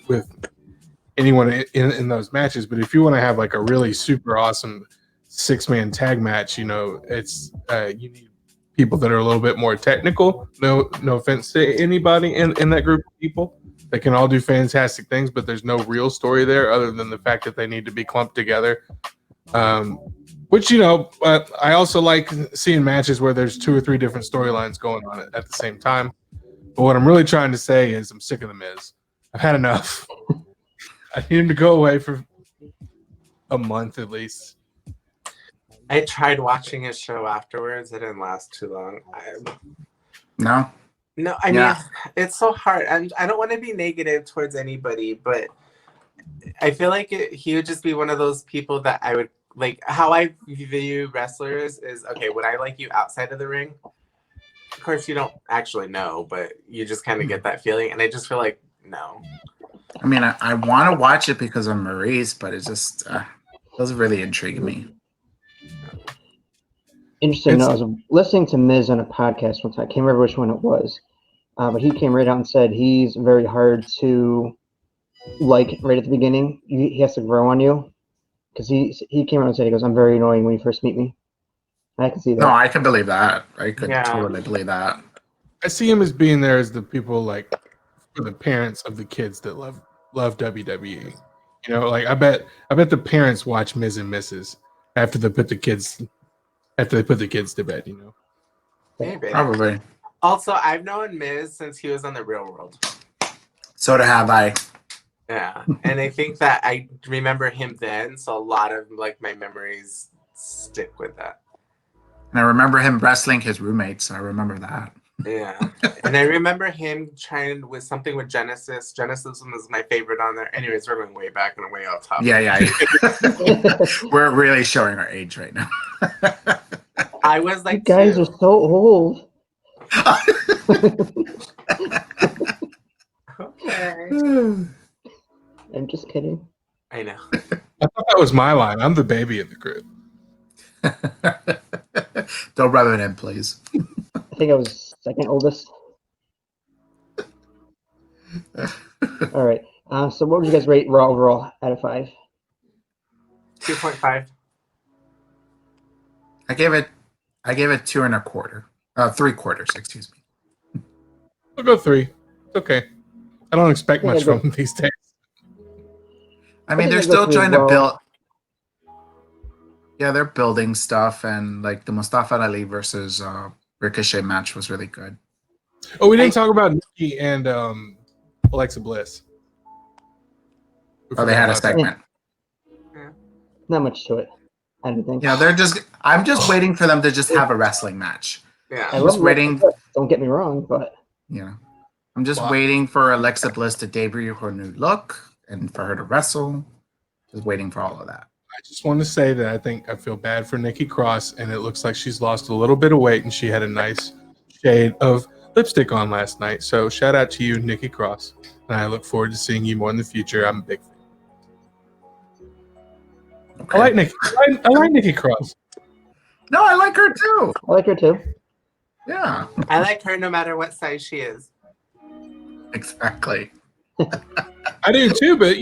anyone in those matches, but if you want to have like a really super awesome 6-man tag match, it's you need people that are a little bit more technical. No offense to anybody in that group of people. They can all do fantastic things, but there's no real story there other than the fact that they need to be clumped together. Which, but I also like seeing matches where there's 2 or 3 different storylines going on at the same time. But what I'm really trying to say is I'm sick of the Miz. I've had enough. I need him to go away for a month at least. I tried watching his show afterwards. It didn't last too long. No, I mean, it's so hard. And I don't want to be negative towards anybody, but I feel like he would just be one of those people that I would like. How I view wrestlers is, okay, would I like you outside of the ring? Of course, you don't actually know, but you just kind of get that feeling. And I just feel like, no. I mean, I want to watch it because of Maurice, but it just doesn't really intrigue me. Interesting. I was listening to Miz on a podcast one time. I can't remember which one it was, but he came right out and said he's very hard to like right at the beginning. He has to grow on you because he came out and said, he goes, "I'm very annoying when you first meet me." I can see that. No, I can believe that. I could totally believe that. I see him as being there as the people like for the parents of the kids that love WWE. Like I bet the parents watch Miz and Mrs. after they put the kids to bed. Maybe. Probably. Also, I've known Miz since he was on The Real World. So have I. Yeah, and I think that I remember him then, so a lot of like my memories stick with that. And I remember him wrestling his roommates. I remember that. Yeah, and I remember him trying with something with Genesis. Genesis was my favorite on there. Anyways, we're going way back and way off topic. Yeah. We're really showing our age right now. I was like, you guys are so old. Okay. I'm just kidding. I know. I thought that was my line. I'm the baby of the group. Don't rub it in, please. I think I was second oldest. All right. So what would you guys rate Raw overall out of 5? 2.5. I gave it 2.25. 3/4, excuse me. I'll go 3. It's okay. I don't expect much from them these days. I mean, they're still trying to build. Yeah, they're building stuff, and like the Mustafa Ali versus Ricochet match was really good. Oh, we didn't talk about Nikki and Alexa Bliss. They had a segment. Yeah. Not much to it, I don't think. Yeah, I'm just waiting for them to just have a wrestling match. Yeah. I I'm love just Alexa waiting. Bliss, don't get me wrong, but I'm just Wow. waiting for Alexa Bliss to debut her new look and for her to wrestle. Just waiting for all of that. I just want to say that I feel bad for Nikki Cross, and it looks like she's lost a little bit of weight, and she had a nice shade of lipstick on last night. So shout out to you, Nikki Cross, and I look forward to seeing you more in the future. I'm a big fan. Okay. I like Nikki. I like Nikki Cross. No, I like her too. I like her too. Yeah, I like her no matter what size she is. exactly. I do too, but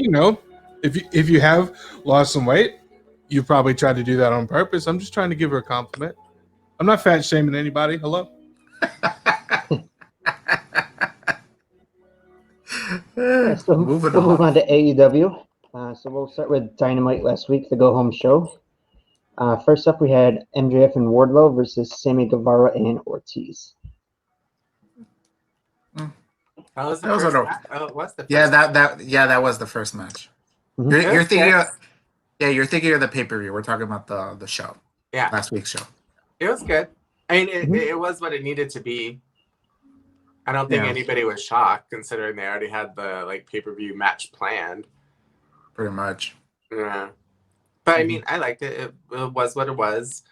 if you have lost some weight, you probably tried to do that on purpose. I'm just trying to give her a compliment. I'm not fat shaming anybody. Hello. Yeah, so Moving we'll move on. on to AEW. So we'll start with Dynamite last week, the go-home show. First up, we had MJF and Wardlow versus Sammy Guevara and Ortiz. That was the That was first a- match. Oh, what's the first Yeah, that was the first match. Mhm. You're, It you're was thinking good. you're thinking of the pay-per-view. We're talking about the show. Yeah. Last week's show. It was good. I mean, Mhm. it was what it needed to be. I don't think Yeah. anybody was shocked considering they already had the pay-per-view match planned. Pretty much. Yeah. But I Mhm. mean, I liked it. It was what it was.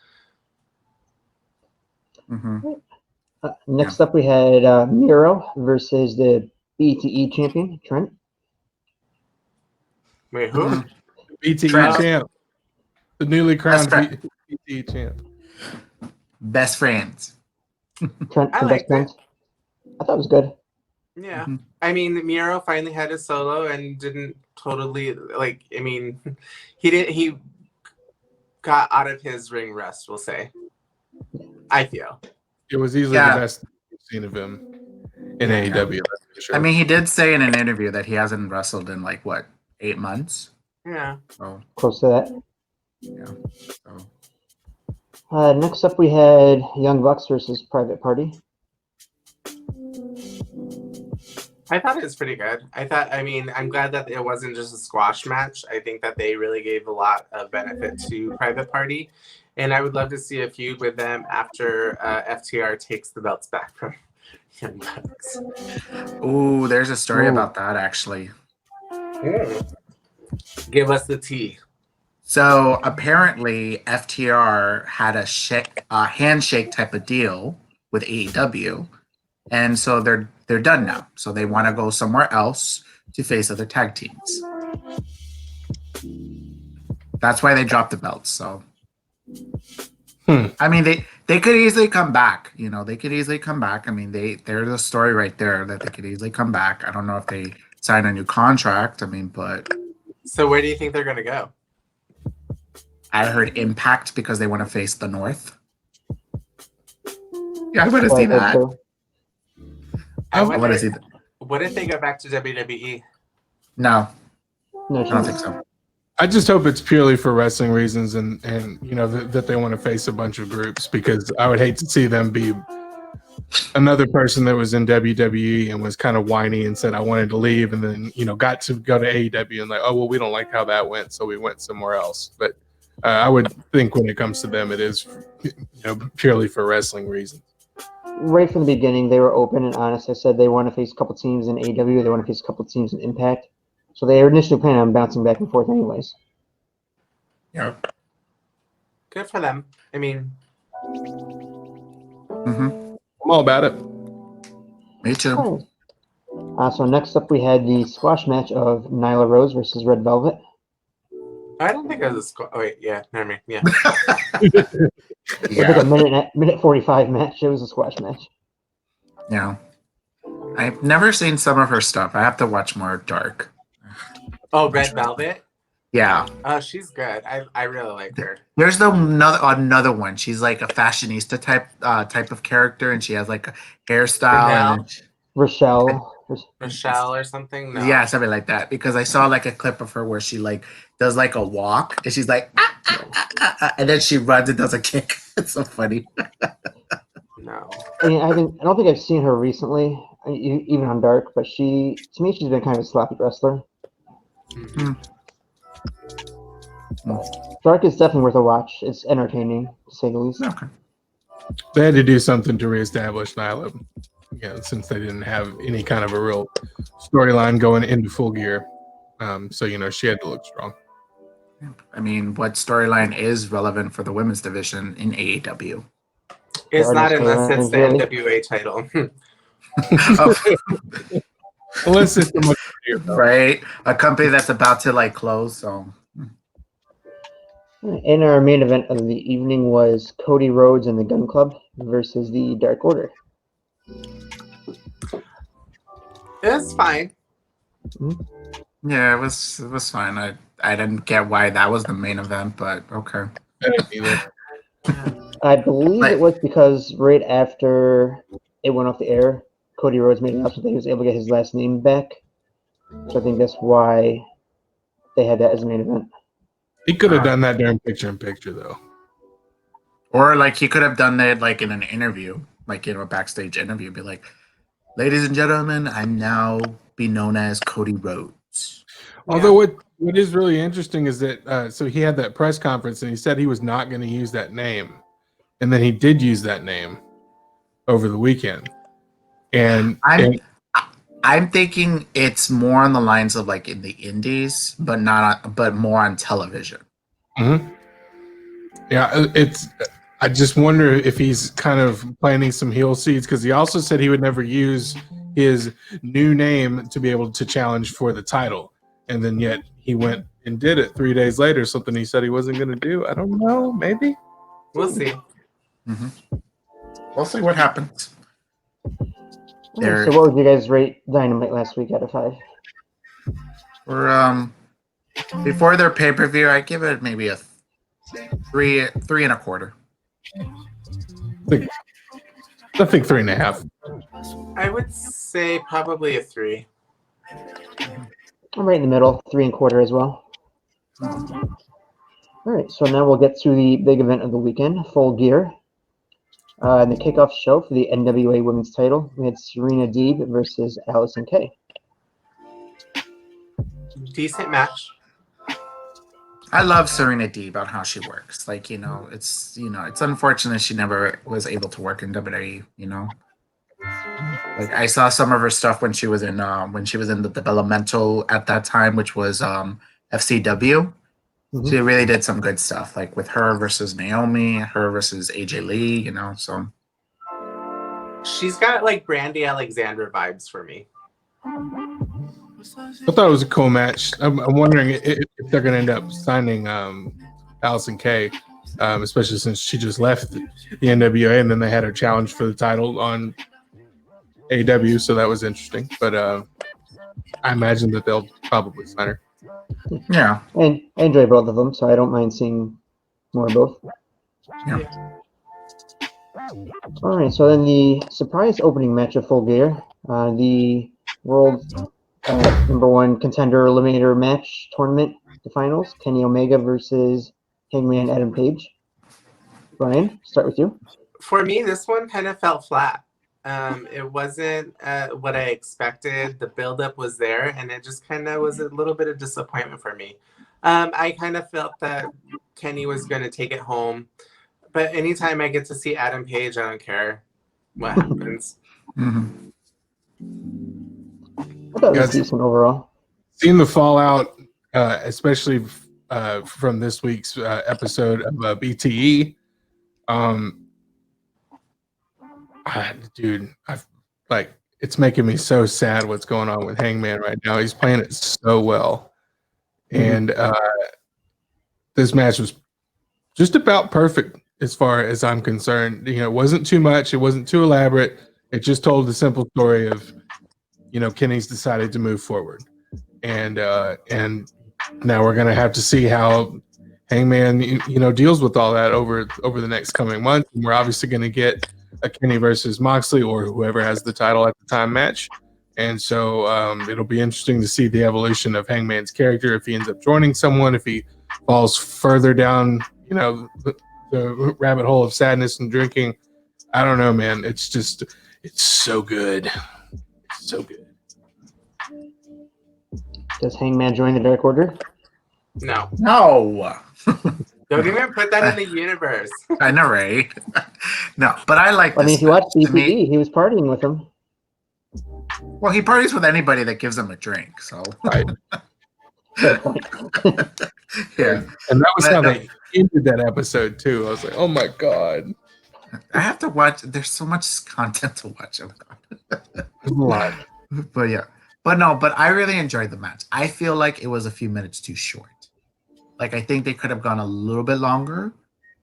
Hmm. Next up, we had Miro versus the BTE champion, Trent. Wait, who? Mhm. BTE Trent. champ, the newly crowned That's BTE champ. Best friends. Trent I from Best liked it. Friends. I thought it was good. Yeah. Mhm. I mean, Miro finally had a solo and didn't totally I mean, he got out of his ring rust, we'll say. I feel. It was easily Yeah. the best we've seen of him in Yeah. AEW. That's for sure. I mean, he did say in an interview that he hasn't wrestled in 8 months. Yeah. So Close to that. yeah. So Next up, we had Young Bucks versus Private Party. I thought it was pretty good. I'm glad that it wasn't just a squash match. I think that they really gave a lot of benefit to Private Party. And I would love to see a feud with them after FTR takes the belts back from Young Bucks. ooh, there's a story Ooh. about that actually. Give us the tea. So apparently FTR had a handshake type of deal with AEW, and so they're done now. So they want to go somewhere else to face other tag teams. That's why they dropped the belts. So I mean they could easily come back. They could easily come back. I mean there's a story right there that they could easily come back. I don't know if they sign a new contract. I mean, but So where do you think they're going to go? I heard Impact because they want to face the North. Yeah, I want to see that. too. I want to see that. What if they go back to WWE? No, No I don't chance. think so. I just hope it's purely for wrestling reasons, and that they want to face a bunch of groups, because I would hate to see them be another person that was in WWE and was kind of whiny and said I wanted to leave, and then got to go to AEW and like, oh well, we don't like how that went, so we went somewhere else. But I would think when it comes to them, it is purely for wrestling reasons. Right from the beginning, they were open and honest. I said they want to face a couple teams in AEW. They want to face a couple teams in Impact. So they initially planned on bouncing back and forth anyways. Yeah. Good for them. I mean, Hmm. I'm all about it. Me too. So next up, we had the squash match of Nyla Rose versus Red Velvet. I don't think it was a squash. Oh, wait, yeah, never mind. Yeah. It was like Yeah. a minute 45 match. It was a squash match. Yeah. I've never seen some of her stuff. I have to watch more Dark. Oh, Red Velvet? Yeah. Oh, she's good. I really like her. There's another one. She's like a fashionista type of character, and she has like a hairstyle. And Rochelle. Michelle or something? No. yeah, something like that. Because I saw like a clip of her where she like does like a walk, and she's like, and then she runs and does a kick. It's so funny. No. I mean, I don't think I've seen her recently, even on Dark. But to me, she's been kind of a sloppy wrestler. Mhm. Dark is definitely worth a watch. It's entertaining, to say the least. Okay. They had to do something to reestablish Nyla, since they didn't have any kind of a real storyline going into Full Gear. So she had to look strong. I mean, what storyline is relevant for the women's division in AEW? It's There are no not unless it's the storylines, really. NWA title. Oh, Unless it's the right, a company that's about to like close. So In our main event of the evening was Cody Rhodes and the Gun Club versus the Dark Order. It's fine. yeah, it was fine. I didn't get why that was the main event, but okay. I believe it was because right after it went off the air, Cody Rhodes made an announcement that he was able to get his last name back. So I think that's why they had that as a main event. He could have done that during picture-in-picture, though. Or like he could have done that like in an interview, like a backstage interview, be like, "Ladies and gentlemen, I'm now be known as Cody Rhodes." Although what is really interesting is that so he had that press conference and he said he was not going to use that name, and then he did use that name over the weekend. And I'm thinking it's more on the lines of like in the indies, but more on television. Mm-hmm. Yeah, I just wonder if he's kind of planting some heel seeds, because he also said he would never use his new name to be able to challenge for the title, and then yet he went and did it 3 days later. Something he said he wasn't going to do. I don't know. Maybe We'll see. Mm-hmm. We'll see what happens. So what would you guys rate Dynamite last week out of 5? For before their pay-per-view, I give it maybe a 3.25. I think 3.5. I would say probably a 3. I'm right in the middle, 3.25 as well. All right, so now we'll get to the big event of the weekend, Full Gear. In the kickoff show for the NWA Women's title, we had Serena Deeb versus Allison Kay. Decent match. I love Serena Deeb on how she works. Like, it's unfortunate she never was able to work in WWE, Like I saw some of her stuff when she was in the developmental at that time, which was FCW. Mm-hmm. She really did some good stuff, like with her versus Naomi, her versus AJ Lee, so She's got like Brandy Alexander vibes for me. I thought it was a cool match. I'm wondering if they're going to end up signing Allison Kay, especially since she just left the NWA and then they had her challenge for the title on AW, so that was interesting. But I imagine that they'll probably sign her. Yeah. And I enjoy both of them, so I don't mind seeing more of both. Yeah. All right, so then the surprise opening match of Full Gear, the World #1 Contender Eliminator match tournament, the finals, Kenny Omega versus Hangman Adam Page. Brian, start with you. For me, this one kind of felt flat. It wasn't what I expected. The buildup was there, and it just kind of was a little bit of disappointment for me. I kind of felt that Kenny was going to take it home, but anytime I get to see Adam Page, I don't care what happens. Mm-hmm. I thought it was decent overall. Seeing the fallout, especially from this week's episode of BTE, dude, it's making me so sad what's going on with Hangman right now. He's playing it so well, and this match was just about perfect as far as I'm concerned. It wasn't too much, it wasn't too elaborate. It just told the simple story of, Kenny's decided to move forward, and now we're gonna have to see how Hangman, deals with all that over the next coming months. And we're obviously gonna get a Kenny versus Moxley or whoever has the title at the time match. And so it'll be interesting to see the evolution of Hangman's character, if he ends up joining someone, if he falls further down, the rabbit hole of sadness and drinking. I don't know, man. It's so good. It's so good. Does Hangman join the Dark Order? No. No. Don't even put that in the universe. I know, right? No, but I like I mean, this if you watch match. To me, BTE, he was partying with him. well, he parties with anybody that gives him a drink. So Right. Fair point. yeah, And that was But how no. they ended that episode too. I was like, oh my god, I have to watch. There's so much content to watch. Oh God. there's a lot. But yeah, but no, but I really enjoyed the match. I feel like it was a few minutes too short. Like I think they could have gone a little bit longer,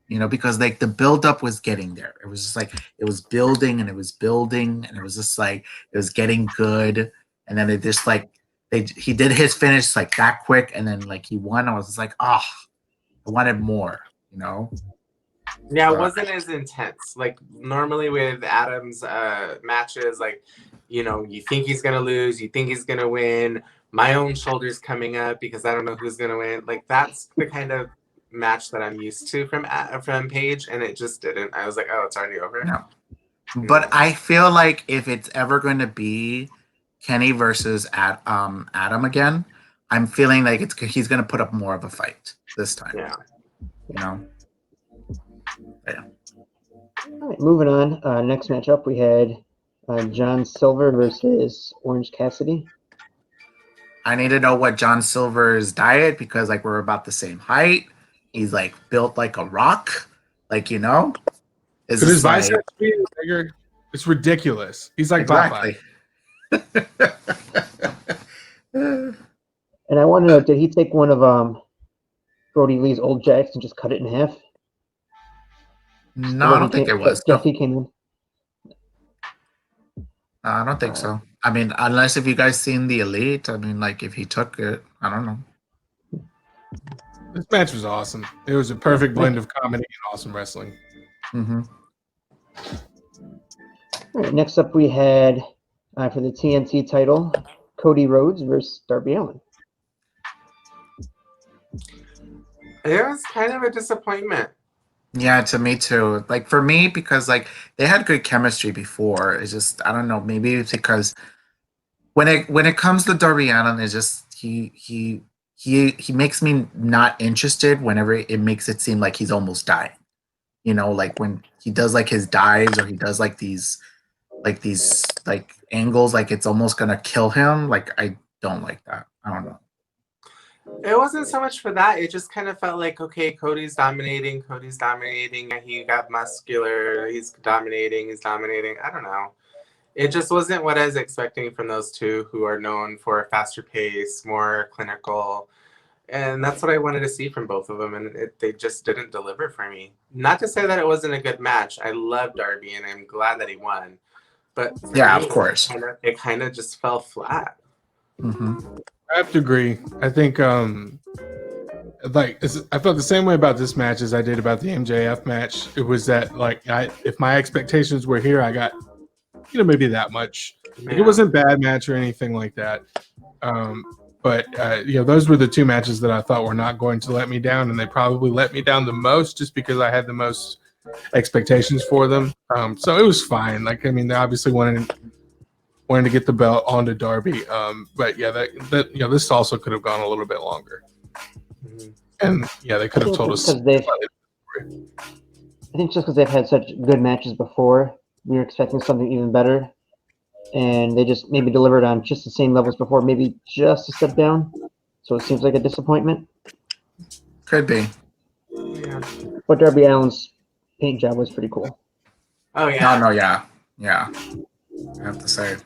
because like the build up was getting there. It was just like it was building and it was building and it was just like it was getting good. And then it just like he did his finish like that quick and then like he won. I was just like, I wanted more, Yeah, it But- wasn't as intense. Like normally with Adam's matches, like you think he's gonna lose, you think he's gonna win. My own shoulder's coming up because I don't know who's gonna win. Like that's the kind of match that I'm used to from Paige, and it just didn't. I was like, oh, it's already over. No. But I feel like if it's ever going to be Kenny versus Adam again, I'm feeling like he's going to put up more of a fight this time. Yeah. All right, moving on. Next matchup, we had John Silver versus Orange Cassidy. I need to know what John Silver's diet because like we're about the same height. He's like built like a rock, like Could Is his this like biceps be bigger? It's ridiculous. He's like Popeye. exactly? And I want to know, did he take one of Brody Lee's old jacks and just cut it in half? No, I don't think it was. No, Jesse came in. I don't think so. I mean, unless if you guys seen the Elite, I mean, like if he took it, I don't know. This match was awesome. It was a perfect blend of comedy and awesome wrestling. Mm-hmm. All right, next up, we had for the TNT title, Cody Rhodes versus Darby Allin. It was kind of a disappointment. Yeah, to me too. Like for me, because like they had good chemistry before. It's just I don't know. Maybe it's because when it comes to Darby Allin, it's just he makes me not interested whenever it makes it seem like he's almost dying. Like when he does like his dives or he does like these angles, like it's almost gonna kill him. Like I don't like that. I don't know. It wasn't so much for that. It just kind of felt like, okay, Cody's dominating. He got muscular. He's dominating. I don't know. It just wasn't what I was expecting from those two who are known for a faster pace, more clinical. And that's what I wanted to see from both of them. And they just didn't deliver for me. Not to say that it wasn't a good match. I love Darby and I'm glad that he won. But for Yeah, me, of course. it kind of just fell flat. Mm-hmm. I have to agree. I think I felt the same way about this match as I did about the MJF match. It was that if my expectations were here, I got maybe that much. Like, it wasn't a bad match or anything like that. But those were the two matches that I thought were not going to let me down, and they probably let me down the most just because I had the most expectations for them. So it was fine. They obviously wanted to get the belt onto Darby. But yeah, that this also could have gone a little bit longer. Mhm. And yeah, they could have told us. I think just because they've had such good matches before, we were expecting something even better. And they just maybe delivered on just the same levels before, maybe just a step down. So it seems like a disappointment. Could be. Yeah. But Darby Allin's paint job was pretty cool. Oh, yeah. No, yeah. I have to say.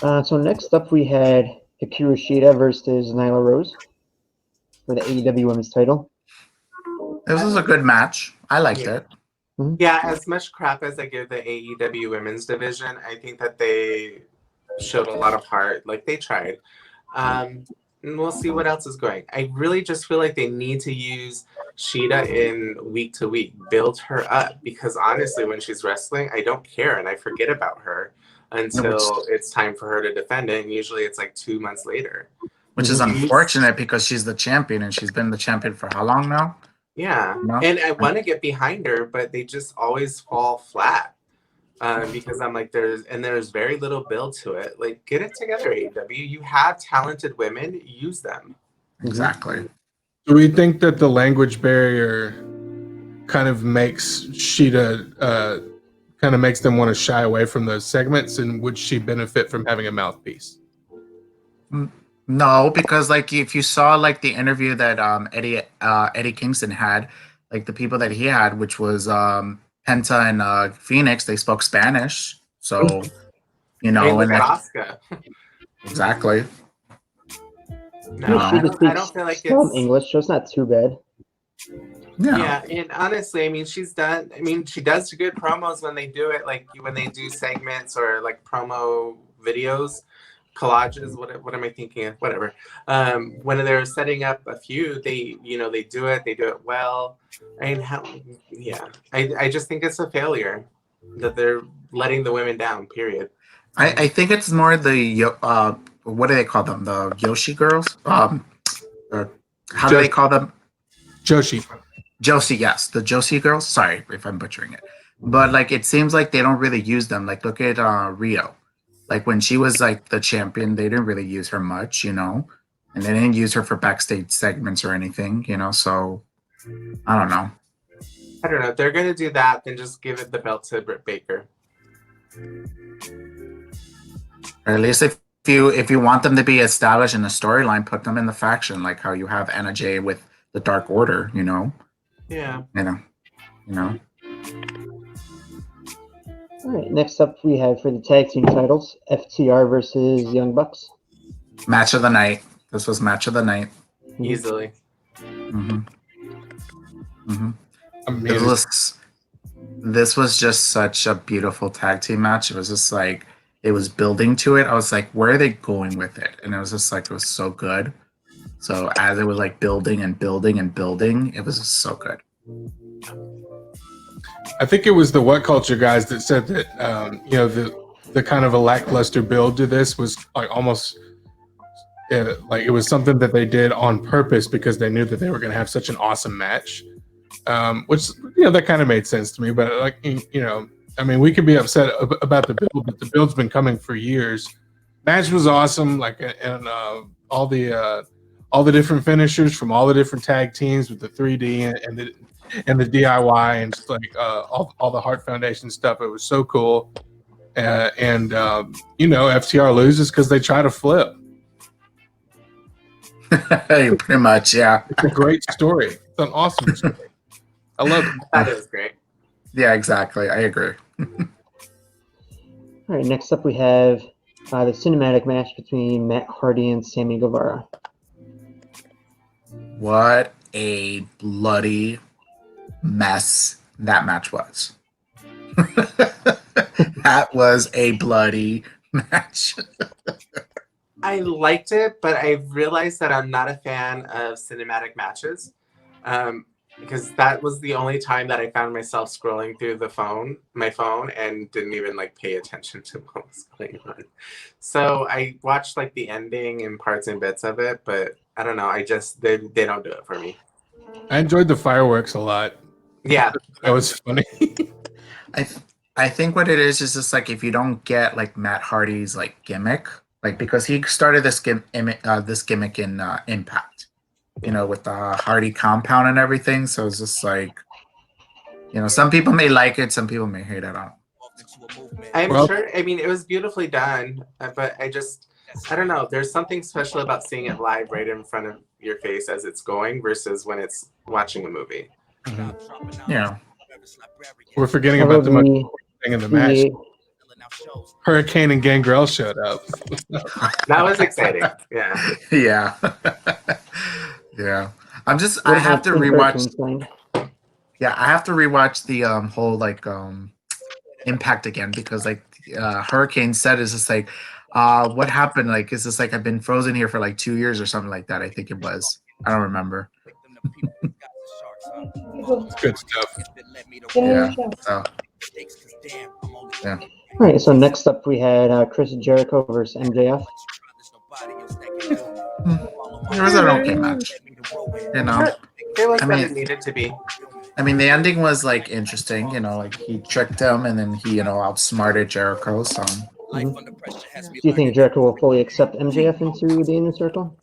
So next up, we had Hikaru Shida versus Nyla Rose for the AEW Women's title. This was a good match. I liked it. Yeah, as much crap as I give the AEW women's division, I think that they showed a lot of heart. Like, they tried. And we'll see what else is going. I really just feel like they need to use Shida in week to week, build her up. Because honestly, when she's wrestling, I don't care and I forget about her until it's time for her to defend it. And usually it's like 2 months later. Which is unfortunate because she's the champion and she's been the champion for how long now? Yeah, No. and I want to get behind her, but they just always fall flat because I'm like, there's very little build to it. Like, get it together, AEW. You have talented women, use them. Exactly. Do we think that the language barrier kind of makes Sheeta kind of makes them want to shy away from those segments, and would she benefit from having a mouthpiece? No, because like if you saw like the interview that Eddie Kingston had, like the people that he had, which was Penta and Phoenix, they spoke Spanish. So you I mean, know, look and at that, Oscar. exactly. No, She I just don't. I speaks don't feel like some it's. English, so it's not too bad. Yeah, and honestly, I mean, she's done. I mean, she does good promos when they do it, like when they do segments or like promo videos, collages. What am I thinking of? Whatever. When they're setting up a feud, they do it. They do it well. I mean, yeah. I just think it's a failure that they're letting the women down. Period. I think it's more what do they call them? The Yoshi girls? How do they call them? Joshi. Josie, yes, the Josie girls. Sorry if I'm butchering it, but like it seems like they don't really use them. Like look at Rio, like when she was like the champion, they didn't really use her much, you know, and they didn't use her for backstage segments or anything, you know. So I don't know. I don't know. If they're gonna do that, then just give it the belt to Britt Baker. Or at least if you want them to be established in the storyline, put them in the faction, like how you have Anna Jay with the Dark Order, you know. Yeah. You know. All right, next up we have for the tag team titles, FTR versus Young Bucks. Match of the night. This was match of the night. Easily. Mm-hmm. Mm-hmm. I mean, This was just such a beautiful tag team match. It was just like it was building to it. I was like, where are they going with it? And it was just like it was so good. So as it was like building and building and building, it was just so good. I think it was the What Culture guys that said that the kind of a lackluster build to this was like almost like it was something that they did on purpose because they knew that they were going to have such an awesome match, which that kind of made sense to me. But like I mean, we could be upset about the build, but the build's been coming for years. Match was awesome, like and all the different finishers from all the different tag teams with the 3D and the DIY and just like all the Heart Foundation stuff. It was so cool. FTR loses because they try to flip. Pretty much, yeah. It's a great story. It's an awesome story. I love it. That is great. Yeah, exactly. I agree. All right, next up we have the cinematic match between Matt Hardy and Sammy Guevara. What a bloody mess that match was. That was a bloody match. I liked it, but I realized that I'm not a fan of cinematic matches, because that was the only time that I found myself scrolling through my phone, and didn't even like pay attention to what was going on. So I watched like the ending and parts and bits of it, but I don't know. They don't do it for me. I enjoyed the fireworks a lot. Yeah, That was funny. I think what it is just like if you don't get like Matt Hardy's like gimmick, like because he started this gimmick in Impact, with the Hardy compound and everything. So it's just like, some people may like it, some people may hate it. I'm sure. I mean, it was beautifully done, but I don't know. There's something special about seeing it live right in front of your face as it's going versus when it's watching a movie. Yeah. We're forgetting about the most thing in the match. Hurricane and Gangrel showed up. That was exciting. Yeah. Yeah. Yeah. I have to rewatch. Yeah, I have to rewatch the whole like Impact again because like Hurricane said is just like what happened? Like it's just like I've been frozen here for like 2 years or something like that. I think it was. I don't remember. Good stuff. Yeah. So, yeah. All right, so next up we had Chris Jericho versus MJF. It was an okay match. It was what it needed to be. I mean, the ending was like interesting. Like he tricked him and then he, outsmarted Jericho. So, Do you think Jericho will fully accept MJF into the Inner Circle?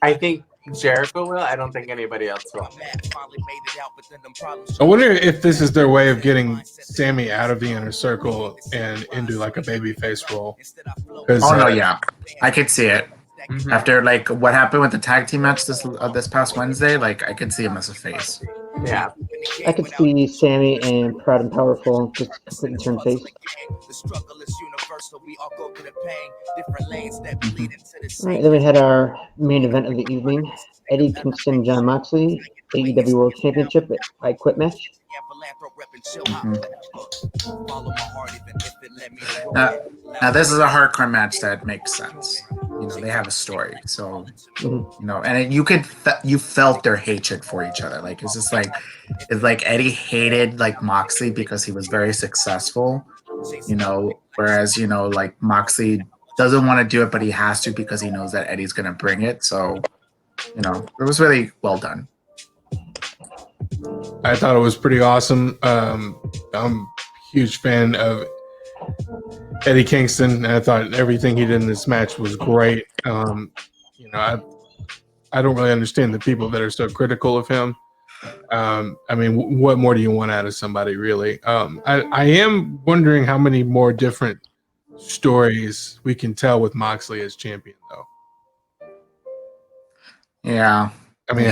I think Jericho will. I don't think anybody else will. I wonder if this is their way of getting Sammy out of the inner circle and into like a babyface role. Oh no, yeah, I could see it. Mhm. After like what happened with the tag team match this past Wednesday, like I could see him as a face. Yeah. I could see Sammy and Proud and Powerful just completely turn face. All right, then we had our main event of the evening: Eddie Kingston, John Moxley, AEW World Championship I Quit match. Now this is a hardcore match that makes sense. You know, they have a story, so Mhm. you know, and you felt their hatred for each other. Like it's like Eddie hated like Moxley because he was very successful. You know, whereas you know like Moxley doesn't want to do it, but he has to because he knows that Eddie's gonna bring it. So you know, it was really well done. I thought it was pretty awesome. I'm a huge fan of Eddie Kingston, and I thought everything he did in this match was great. You know, I don't really understand the people that are so critical of him. I mean, what more do you want out of somebody, really? I am wondering how many more different stories we can tell with Moxley as champion, though. Yeah, I mean,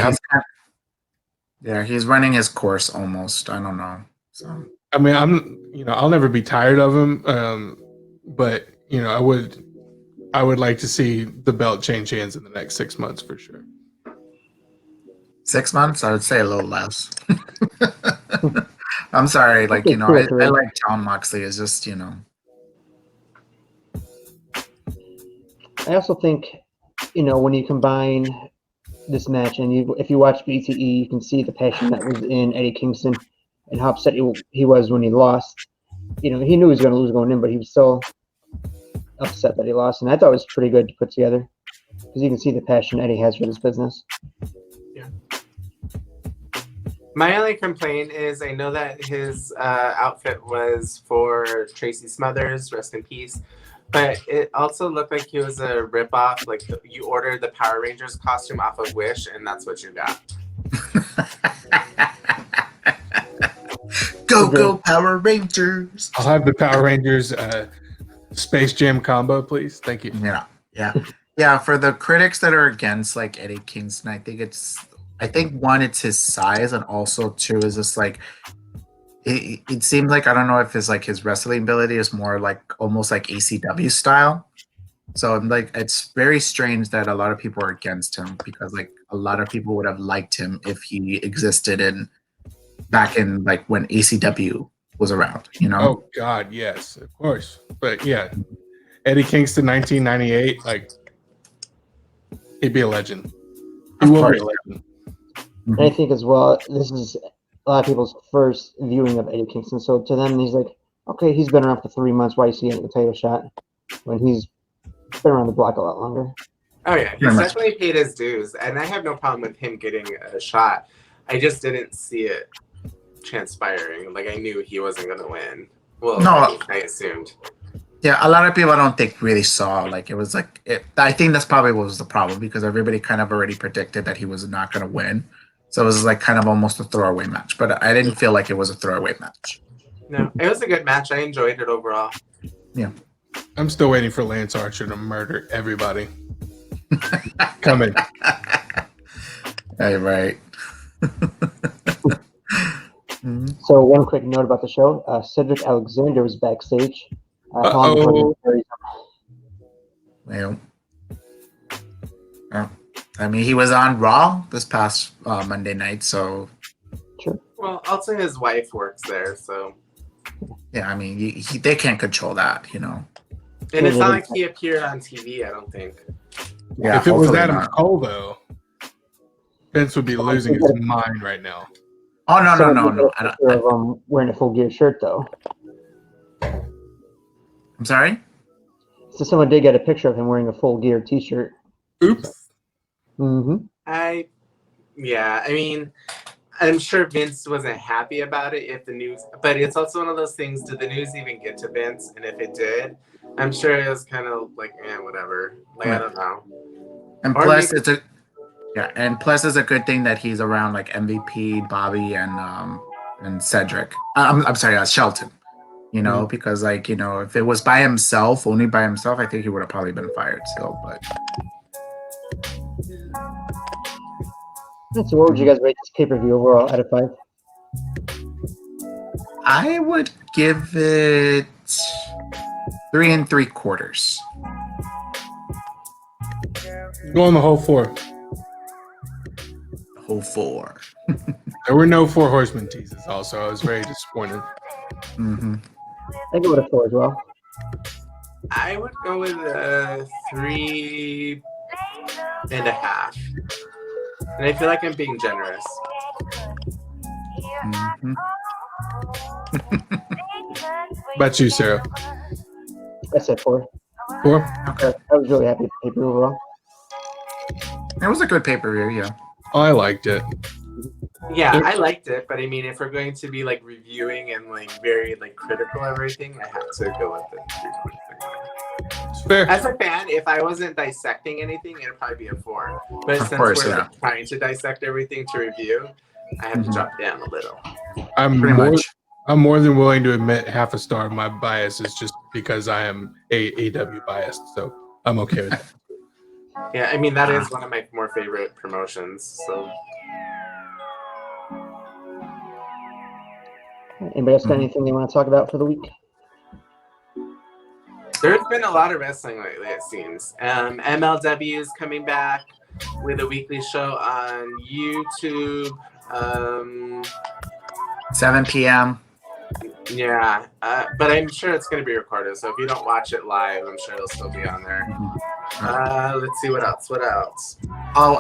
he's running his course almost. I don't know. So I'll never be tired of him. But you know, I would like to see the belt change hands in the next 6 months for sure. 6 months, I would say a little less. I'm sorry, like Okay, you know, cool, I like John Moxley. It's just you know, I also think, you know, when you combine this match and if you watch BTE, you can see the passion that was in Eddie Kingston and how upset he was when he lost. You know, he knew he was going to lose going in, but he was still upset that he lost. And I thought it was pretty good to put together because you can see the passion Eddie has for this business. My only complaint is I know that his outfit was for Tracy Smothers, rest in peace, but it also looked like he was a ripoff. Like you ordered the Power Rangers costume off of Wish, and that's what you got. go Power Rangers! I'll have the Power Rangers Space Jam combo, please. Thank you. Yeah. For the critics that are against like Eddie Kingston, I think one, it's his size, and also two is just like it seems like I don't know if his wrestling ability is more like almost like ACW style. So like it's very strange that a lot of people are against him because like a lot of people would have liked him if he existed back in like when ACW was around, you know? Oh God, yes, of course. But yeah, Eddie Kingston, 1998, like he'd be a legend. He will be a legend. And I think as well, this is a lot of people's first viewing of Eddie Kingston. So to them, he's like, okay, he's been around for 3 months. Why is he getting the title shot when he's been around the block a lot longer? Oh yeah, he's definitely paid his dues, and I have no problem with him getting a shot. I just didn't see it transpiring. Like I knew he wasn't going to win. Well, No. I assumed. Yeah, a lot of people I don't think really saw like it was like I think that's probably what was the problem because everybody kind of already predicted that he was not going to win. So it was like kind of almost a throwaway match, but I didn't feel like it was a throwaway match. No, it was a good match. I enjoyed it overall. Yeah. I'm still waiting for Lance Archer to murder everybody. Coming. Hey, right. So one quick note about the show: Cedric Alexander was backstage. Uh-oh. Well, I mean, he was on Raw this past Monday night, so Sure. Well, also his wife works there, so. yeah, I mean, they can't control that, you know. And it's not like he appeared on TV, I don't think. Yeah, If it was hopefully Adam not. Cole, though, Vince would be losing his mind right now. Oh no! Of wearing a full gear shirt, though. I'm sorry. So someone did get a picture of him wearing a full gear T-shirt. Oops. Mm-hmm. I mean, I'm sure Vince wasn't happy about it if the news, but it's also one of those things, did the news even get to Vince? And if it did, I'm sure it was kind of like, whatever. Like, I don't know. And Or plus, maybe- Yeah, and plus it's a good thing that he's around like MVP, Bobby, and Cedric. I'm sorry, Shelton. You know, because like if it was by himself, only by himself, I think he would have probably been fired still. But So what would you guys rate this pay-per-view overall out of 5? I would give it 3 3/4. Go on the whole 4. Whole 4. There were no 4 Horsemen teases. Also, I was very disappointed. Mm-hmm. I go with a 4 as well. I would go with a 3.5. And I feel like I'm being generous. Mm-hmm. About you, Sarah? I said 4. 4? Okay. I was really happy with the pay-per-view overall. It was a good pay-per-view, yeah. Oh, I liked it. Yeah, I liked it, but I mean, if we're going to be like reviewing and like very like critical of everything, I have to go with the 3.5. It's fair. As a fan, if I wasn't dissecting anything, it'd probably be a 4. But Of since course, we're yeah. like, trying to dissect everything to review, I have to Mhm. drop down a little. Pretty much. I'm more than willing to admit half a star of my bias is just because I am AEW biased, so I'm okay with that. Yeah, I mean that is one of my more favorite promotions. So Anybody else got anything they want to talk about for the week? there's been a lot of wrestling lately, it seems. MLW is coming back with a weekly show on YouTube. 7 p.m. Yeah, but I'm sure it's going to be recorded. So if you don't watch it live, I'm sure it'll still be on there. Let's see what else. What else? Oh,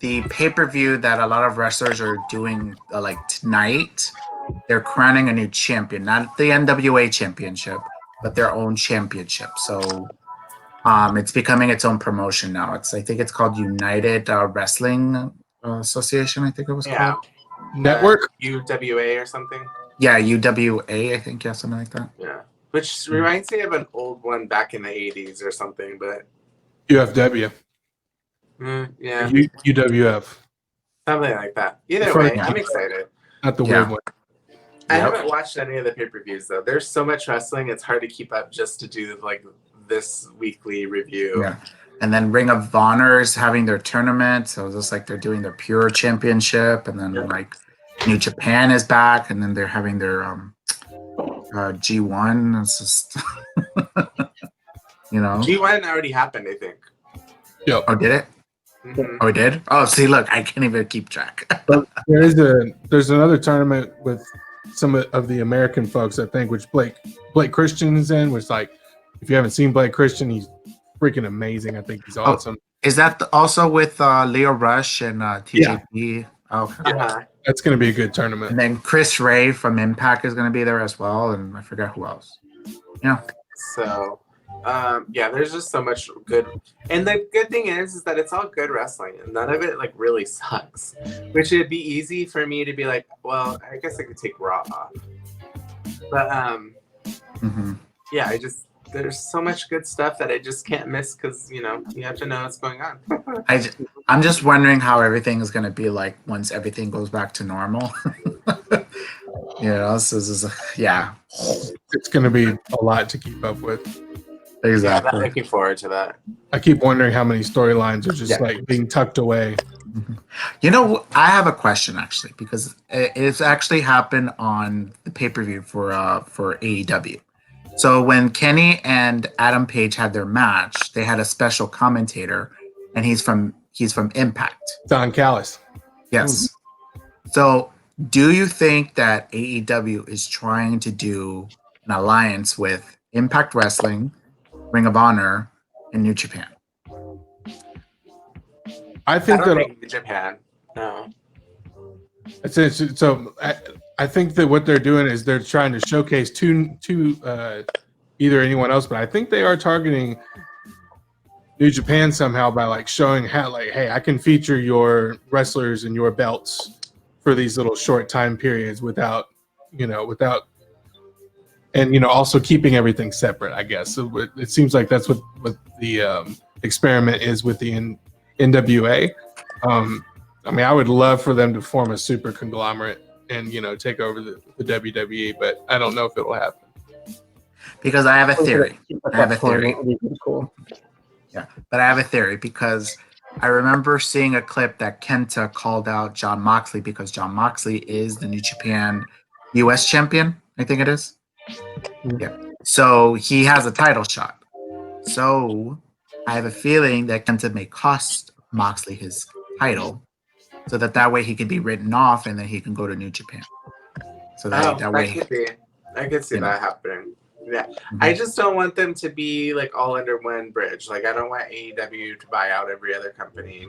the pay-per-view that a lot of wrestlers are doing like tonight, they're crowning a new champion, not the NWA championship, but their own championship. So it's becoming its own promotion now. I think it's called United Wrestling Association, I think it was Yeah, called. Network? UWA or something. Yeah, UWA, I think, yeah, something like that. Yeah, which reminds me of an old one back in the 80s or something. But UFW. yeah, UWF. something like that. Either For- way, I'm excited. Not the Yeah. weird one. I Yep. haven't watched any of the pay-per-views though. There's so much wrestling; it's hard to keep up just to do like this weekly review. Yeah. And then Ring of Honor is having their tournament. So it's just like they're doing their Pure Championship. And then like New Japan is back. And then they're having their G1. It's just, G1 already happened, I think. Yep. Oh, did it? Mhm. Oh, it did? Oh, see, look, I can't even keep track. But there's another tournament with some of the American folks, I think, which Blake Christian is in, which like if you haven't seen Blake Christian, he's freaking amazing. I think he's awesome. Is that also with Leo Rush and TJP? Oh, okay. Uh-huh. That's gonna be a good tournament. And then Chris Ray from Impact is going to be there as well. And I forget who else. Yeah. So, yeah, there's just so much good. And the good thing is that it's all good wrestling, and none of it like really sucks. Which it'd be easy for me to be like, well, I guess I could take Raw off. But Mm-hmm. yeah, there's so much good stuff that I just can't miss because you have to know what's going on. I'm just wondering how everything is going to be like once everything goes back to normal. So this is, yeah, It's gonna be a lot to keep up with. Yeah, I'm exactly. looking forward to that. I keep wondering how many storylines are just like being tucked away. I have a question actually because it's actually happened on the pay-per-view for AEW. So when Kenny and Adam Page had their match, they had a special commentator, and he's from Impact. Don Callis. Yes. So do you think that AEW is trying to do an alliance with Impact Wrestling, Ring of Honor, and New Japan? I I think don't that think Japan. No. so. I think that what they're doing is they're trying to showcase two either anyone else, but I think they are targeting New Japan somehow by like showing how like, hey, I can feature your wrestlers and your belts for these little short time periods without and also keeping everything separate, I guess. So it seems like that's what the experiment is with the NWA. I mean, I would love for them to form a super conglomerate and take over the WWE, but I don't know if it'll happen. Because I have a theory. I have a theory. Would be pretty cool. Yeah, but I have a theory because I remember seeing a clip that Kenta called out John Moxley because John Moxley is the New Japan US champion, I think it is. Mhm. Yeah. So he has a title shot. So I have a feeling that Kenta may cost Moxley his title so that way he can be written off and then he can go to New Japan. So that way could be. I could see you know. that happening. Yeah, Mhm. I just don't want them to be like all under one bridge. Like I don't want AEW to buy out every other company.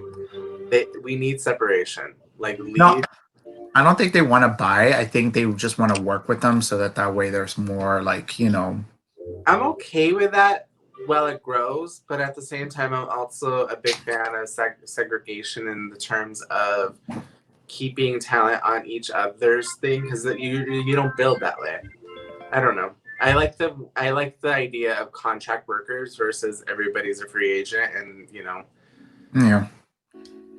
We need separation. Like leave. No, I don't think they want to buy. I think they just want to work with them so that way there's more I'm okay with that while it grows, but at the same time, I'm also a big fan of segregation in the terms of keeping talent on each other's thing because you don't build that way. I don't know. I like the idea of contract workers versus everybody's a free agent, and Yeah.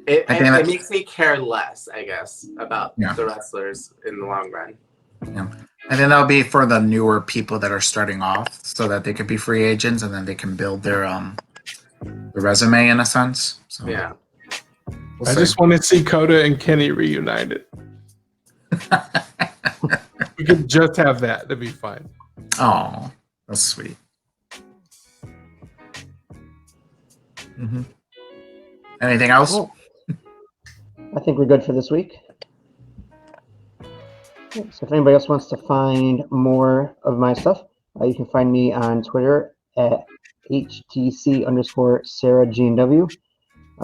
it makes me care less, I guess, about Yeah. the wrestlers in the long run. Yeah. And then that'll be for the newer people that are starting off so that they could be free agents and then they can build their resume in a sense. So Yeah. we'll I see. just want to see Coda and Kenny reunited. We could just have that. That'd be fine. Oh, that's sweet. Mm-hmm. Anything else? Well, I think we're good for this week. So if anybody else wants to find more of my stuff, you can find me on Twitter at HTC_SarahGNW.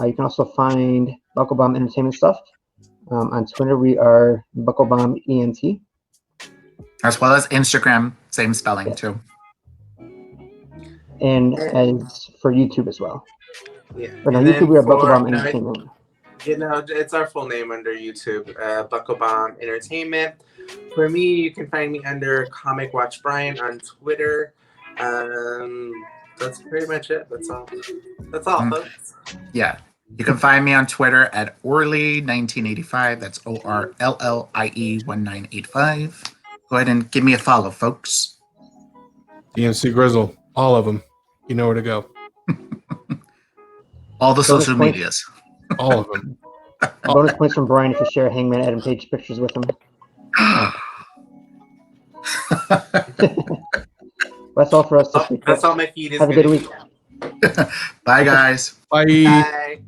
You can also find Buckle Bomb Entertainment stuff. On Twitter, we are Buckle Bomb ENT. As well as Instagram, same spelling too. And as for YouTube as well. Yeah. But on And then YouTube, we are Buckle Bomb no, Entertainment. it's our full name under YouTube, Buckle Bomb Entertainment. For me, you can find me under Comic Watch Brian on Twitter. That's pretty much it. That's all, folks. Yeah. You can find me on Twitter at Orly1985. That's ORLLIE1985. Go ahead and give me a follow, folks. DMC Grizzle, all of them. You know where to go. All the Bonus social points. medias. All of them. Bonus points from Brian if you share Hangman Adam Page pictures with him. That's all for us this week. That's all my feed is. Have a good week. Bye, guys. Bye. Bye.